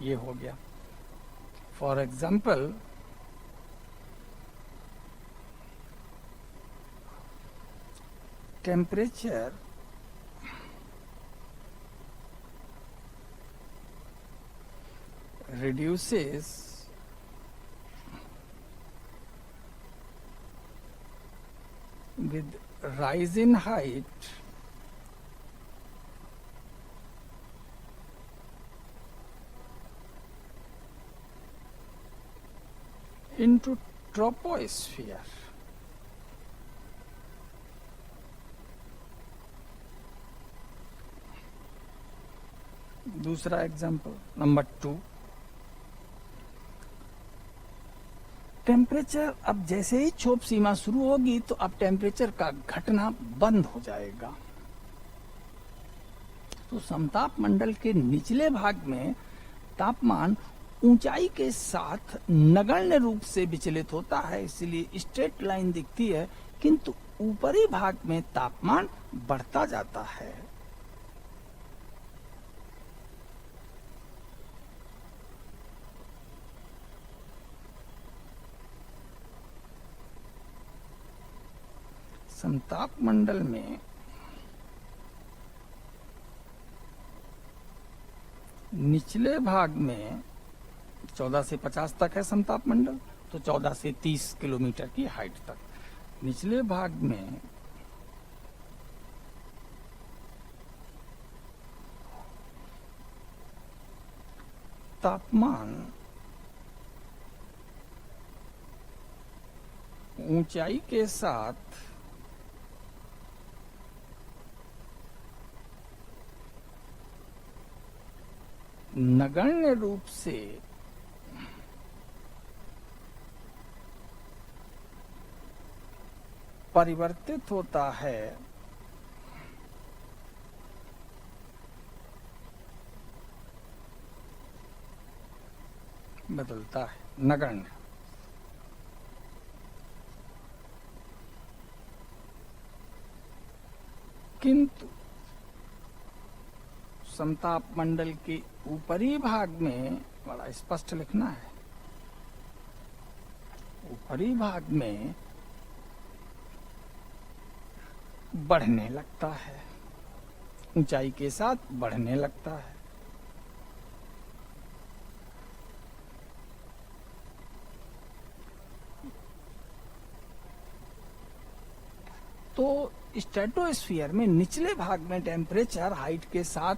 ये हो गया। For example, temperature reduces with rise in height into troposphere. दूसरा एग्जाम्पल नंबर 2, टेम्परेचर अब जैसे ही क्षोभ सीमा शुरू होगी तो अब टेम्परेचर का घटना बंद हो जाएगा। तो समताप मंडल के निचले भाग में तापमान ऊंचाई के साथ नगण्य रूप से विचलित होता है, इसलिए स्ट्रेट लाइन दिखती है, किंतु ऊपरी भाग में तापमान बढ़ता जाता है। समताप मंडल में निचले भाग में 14 से 50 तक है समताप मंडल, तो 14 से 30 किलोमीटर की हाइट तक। निचले भाग में तापमान ऊंचाई के साथ नगण्य रूप से परिवर्तित होता है, बदलता है, नगण्य। किंतु समताप मंडल के ऊपरी भाग में बड़ा स्पष्ट लिखना है, ऊपरी भाग में बढ़ने लगता है, ऊंचाई के साथ बढ़ने लगता है। तो स्ट्रेटोस्फीयर में निचले भाग में टेम्परेचर हाइट के साथ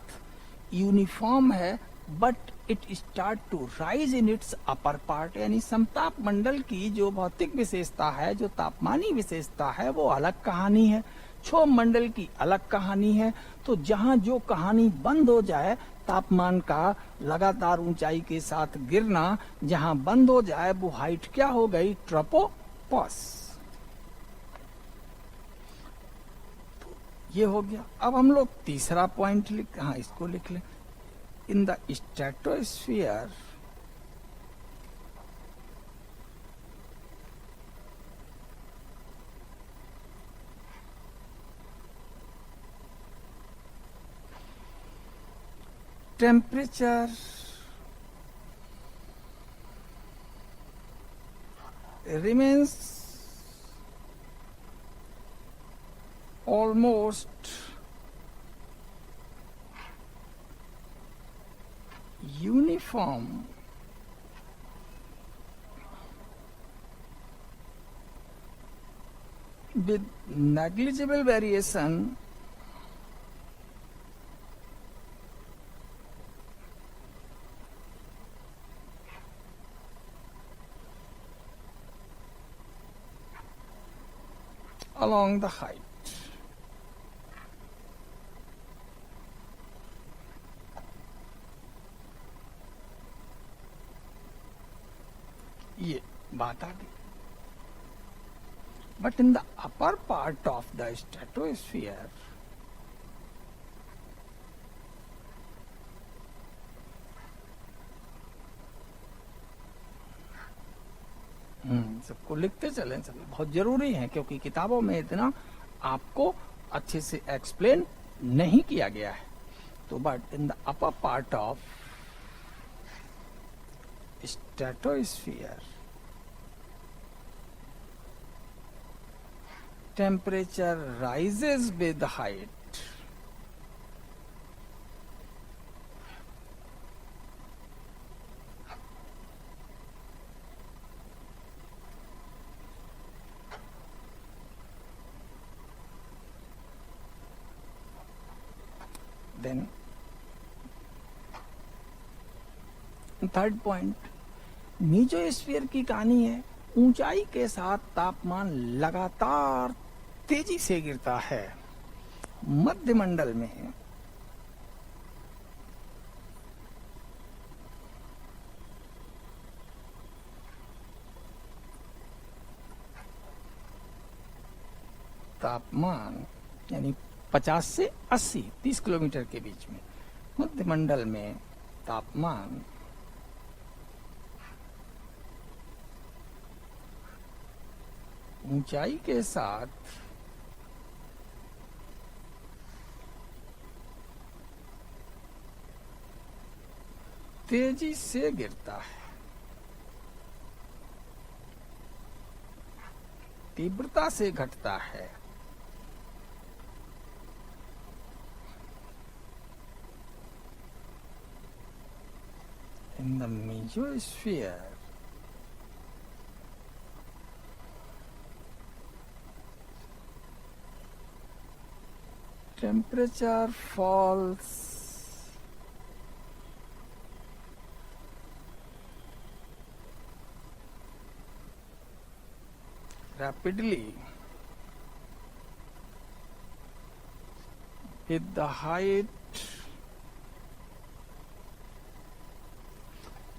यूनिफॉर्म है, but it start to rise in its upper part, यानी समताप मंडल की जो भौतिक विशेषता है, जो तापमानी विशेषता है, वो अलग कहानी है। क्षोभ मंडल की अलग कहानी है। तो जहां जो कहानी बंद हो जाए, तापमान का लगातार ऊंचाई के साथ गिरना जहां बंद हो जाए, वो हाइट क्या हो गई, ट्रोपोपॉज। पॉज। तो ये हो गया। अब हम लोग तीसरा पॉइंट हाँ इसको लिख लें। In the stratosphere temperature remains almost uniform with negligible variation along the height. ये बात आ गई। But in the upper part of the stratosphere, सबको लिखते चलें, सब बहुत जरूरी है, क्योंकि किताबों में इतना आपको अच्छे से एक्सप्लेन नहीं किया गया है। तो but in the upper part of stratosphere temperature rises with height. Then third point, mesosphere की कहानी है। ऊंचाई के साथ तापमान लगातार तेजी से गिरता है। मध्य मंडल में तापमान यानी 50 से 80 30 किलोमीटर के बीच में, मध्य मंडल में तापमान ऊंचाई के साथ तेजी से गिरता है, तीव्रता से घटता है। In the mesosphere, temperature falls rapidly with the height।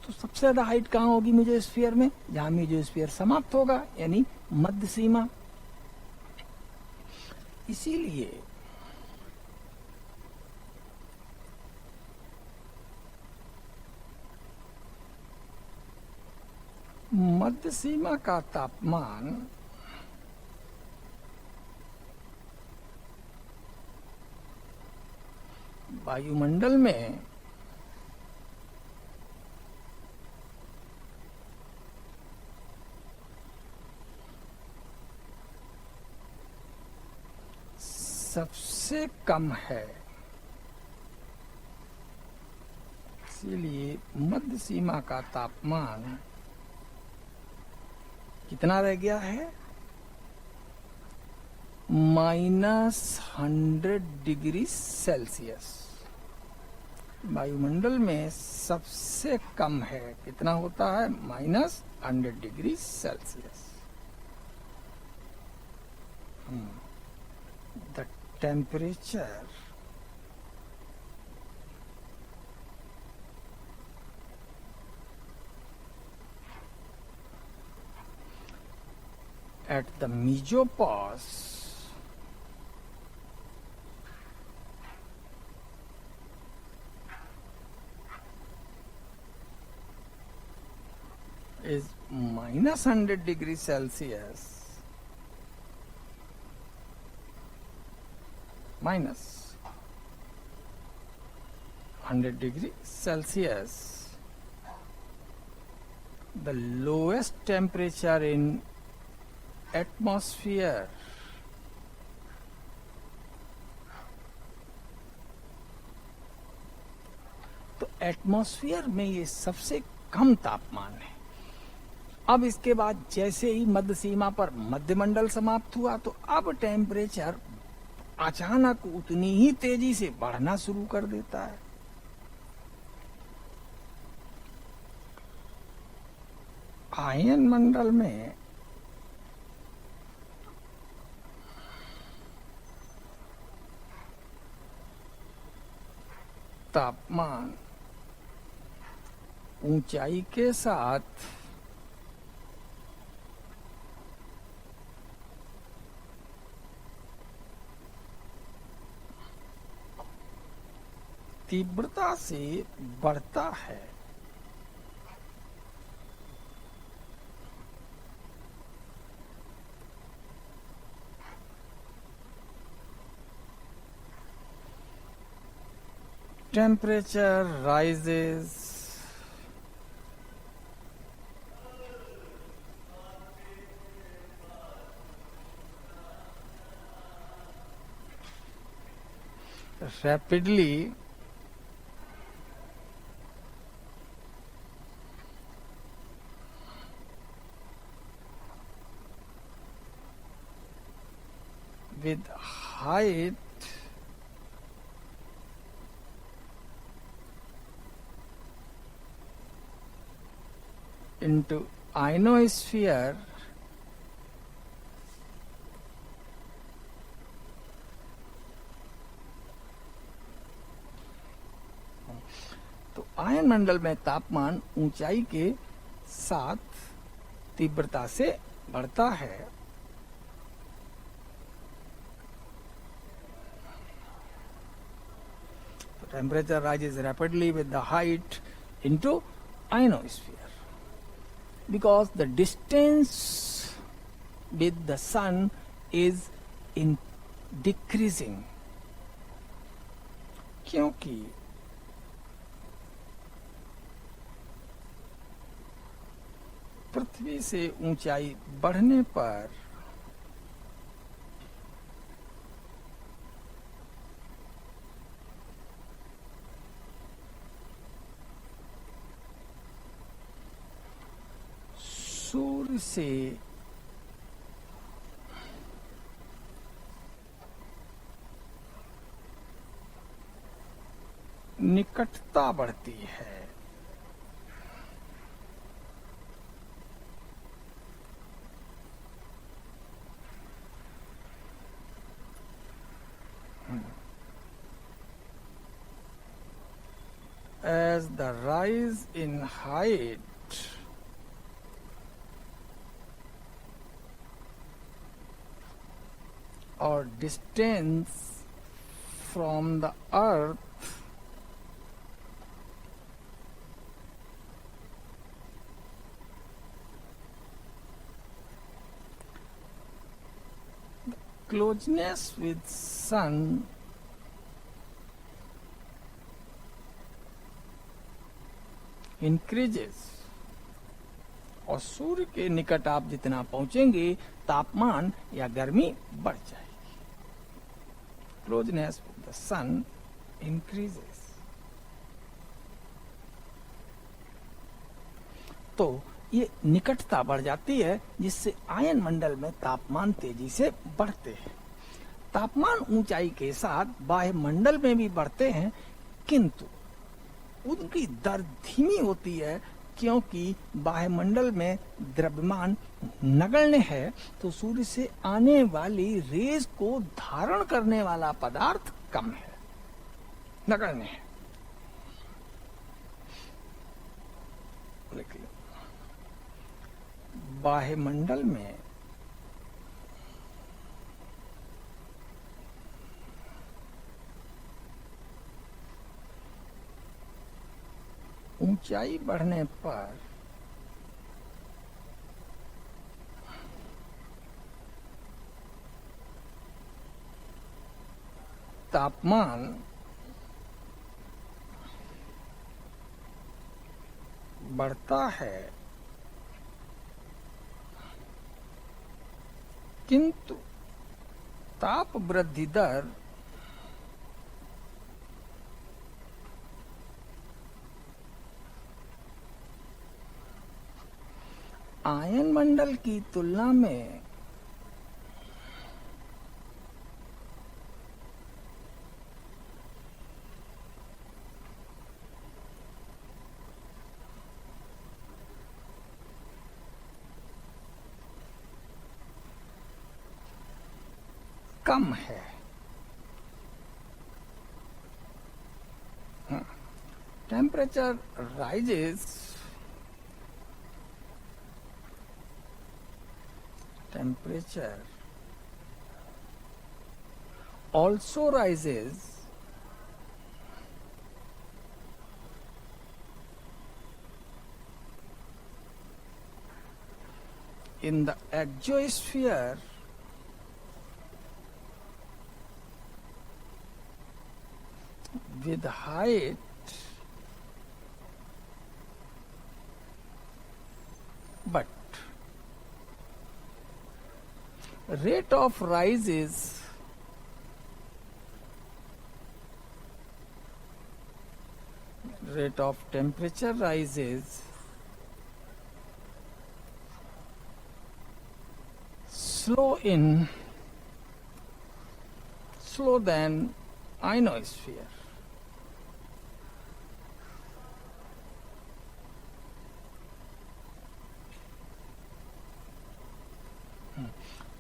तो सबसे ज्यादा हाइट कहाँ होगी मेसोस्फीयर में? जहां मेसोस्फीयर समाप्त होगा, यानी मध्य सीमा। इसीलिए मध्य सीमा का तापमान वायुमंडल में सबसे कम है। इसीलिए मध्य सीमा का तापमान कितना रह गया है? -100 डिग्री सेल्सियस। वायुमंडल में सबसे कम है, कितना होता है? -100 degree Celsius. The temperature at the mesopause is minus 100 degrees Celsius minus 100 degrees Celsius, the lowest temperature in atmosphere तो एटमॉस्फेयर में ये सबसे कम तापमान है। अब इसके बाद जैसे ही मध्य सीमा पर मध्यमंडल समाप्त हुआ तो अब टेम्परेचर अचानक उतनी ही तेजी से बढ़ना शुरू कर देता है। आयन मंडल में तापमान ऊंचाई के साथ तीव्रता से बढ़ता है। Temperature rises rapidly with height into ionosphere तो आयन मंडल में तापमान ऊंचाई के साथ तीव्रता से बढ़ता है। Temperature rises rapidly with the height into ionosphere because the distance with the sun is in decreasing, क्योंकि पृथ्वी से ऊंचाई बढ़ने पर सूर्य से निकटता बढ़ती है। As the rise in height or distance from the earth closeness with sun increases और सूर्य के निकट आप जितना पहुंचेंगे तापमान या गर्मी बढ़ जाएगी। Closeness with the sun increases. तो ये निकटता बढ़ जाती है जिससे आयन मंडल में तापमान तेजी से बढ़ते हैं। तापमान ऊंचाई के साथ बाह्य मंडल में भी बढ़ते हैं, किंतु उनकी दर धीमी होती है क्योंकि बाह्यमंडल में द्रव्यमान नगण्य है, तो सूर्य से आने वाली रेज को धारण करने वाला पदार्थ कम है, नगण्य है। बाह्यमंडल में ऊंचाई बढ़ने पर तापमान बढ़ता है, किंतु ताप वृद्धि दर आयन मंडल की तुलना में कम है। Temperature rises, temperature also rises in the exosphere with height but rate of rise is rate of temperature rise is slow than ionosphere.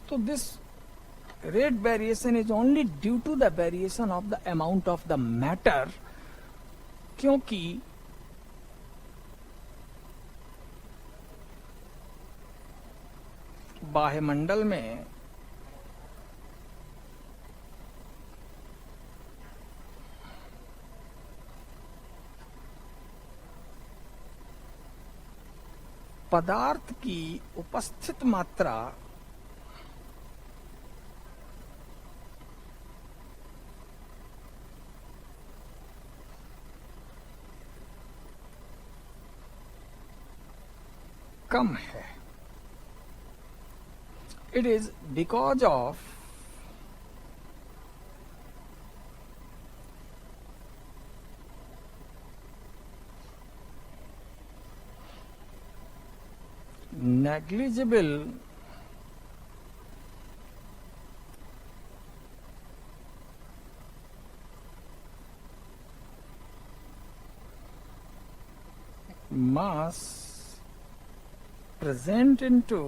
So this rate variation is only due to the variation of the amount of the matter, क्योंकि बाह्यमंडल में पदार्थ की उपस्थित मात्रा कम है। It is because of negligible mass present into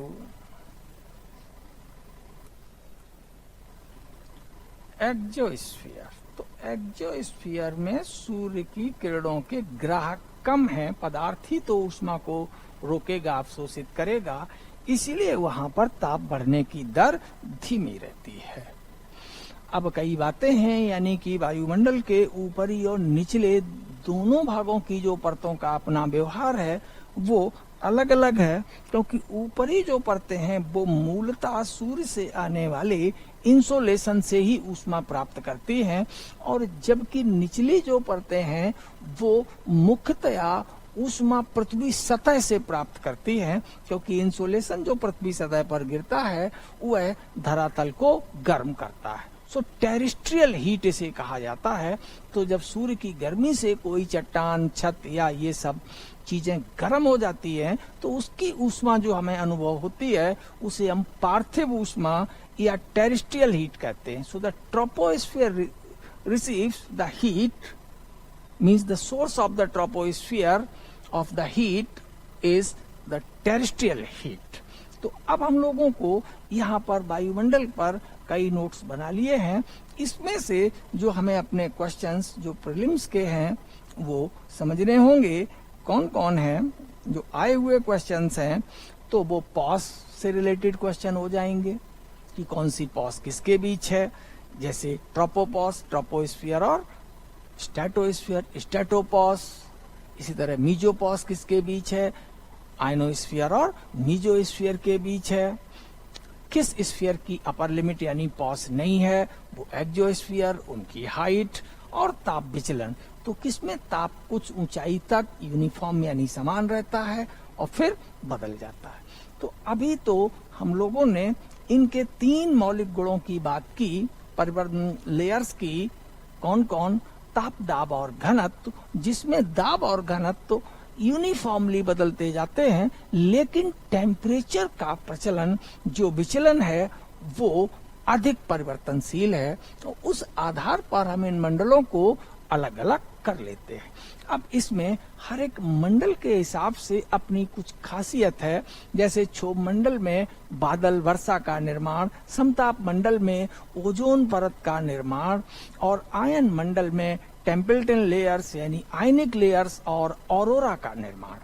exosphere. तो एक्सोस्फीयर में सूर्य की किरणों के ग्राहक कम हैं, पदार्थ ही तो ऊष्मा को रोकेगा, अवशोषित करेगा, इसीलिए वहां पर ताप बढ़ने की दर धीमी रहती है। अब कई बातें हैं, यानी कि वायुमंडल के ऊपरी और निचले दोनों भागों की जो परतों का अपना व्यवहार है वो अलग अलग है, क्योंकि ऊपरी जो परतें हैं वो मूलतः सूर्य से आने वाले इंसोलेशन से ही ऊष्मा प्राप्त करती हैं, और जबकि निचली जो परतें हैं वो मुख्यतया ऊष्मा पृथ्वी सतह से प्राप्त करती हैं, क्योंकि इंसोलेशन जो पृथ्वी सतह पर गिरता है वह धरातल को गर्म करता है। सो टेरेस्ट्रियल हीट इसे कहा जाता है। तो जब सूर्य की गर्मी से कोई चट्टान, छत या ये सब चीजें गर्म हो जाती हैं तो उसकी ऊष्मा जो हमें अनुभव होती है उसे हम पार्थिव ऊष्मा या टेरेस्ट्रियल हीट कहते हैं। So the troposphere receives the heat, means the source of the troposphere of the heat is the terrestrial heat. तो अब हम लोगों को यहाँ पर वायुमंडल पर कई नोट्स बना लिए हैं, इसमें से जो हमें अपने क्वेश्चंस जो प्रीलिम्स के हैं वो समझने होंगे। कौन कौन है जो आए हुए क्वेश्चंस हैं, तो वो पॉस से रिलेटेड क्वेश्चन हो जाएंगे कि कौन सी पॉस किसके बीच है, जैसे ट्रोपोपॉस, ट्रोपोस्फीयर और स्ट्रेटोस्फीयर, स्ट्रेटोपॉस इसी तरह मीजोपॉज किसके बीच है? आयनोस्फीयर और मीजोस्फीयर के बीच है। किस स्फीयर की अपर लिमिट यानी पॉज नहीं है? वो एक्सोस्फीयर, उनकी हाइट और ताप विचलन। तो किसमें ताप कुछ ऊंचाई तक यूनिफॉर्म यानी समान रहता है और फिर बदल जाता है। तो अभी तो हम लोगों ने इनके 3 मौलिक गुणों की बात की, परिवर्तन लेयर्स की। कौन कौन? ताप, दाब और घनत्व, जिसमें दाब और घनत्व यूनिफॉर्मली बदलते जाते हैं, लेकिन टेम्परेचर का प्रचलन जो विचलन है वो अधिक परिवर्तनशील है। तो उस आधार पर हम इन मंडलों को अलग अलग कर लेते हैं। अब इसमें हर एक मंडल के हिसाब से अपनी कुछ खासियत है। जैसे क्षोभ मंडल में बादल वर्षा का निर्माण, समताप मंडल में ओजोन परत का निर्माण और आयन मंडल में टेम्पल्टन लेयर्स यानी आयनिक लेयर्स और ऑरोरा का निर्माण।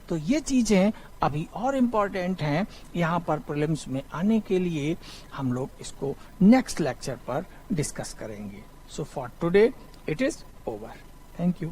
तो ये चीजें अभी और इम्पोर्टेंट हैं यहाँ पर प्रीलिम्स में आने के लिए। हम लोग इसको नेक्स्ट लेक्चर पर डिस्कस करेंगे। So for today it is over. Thank you.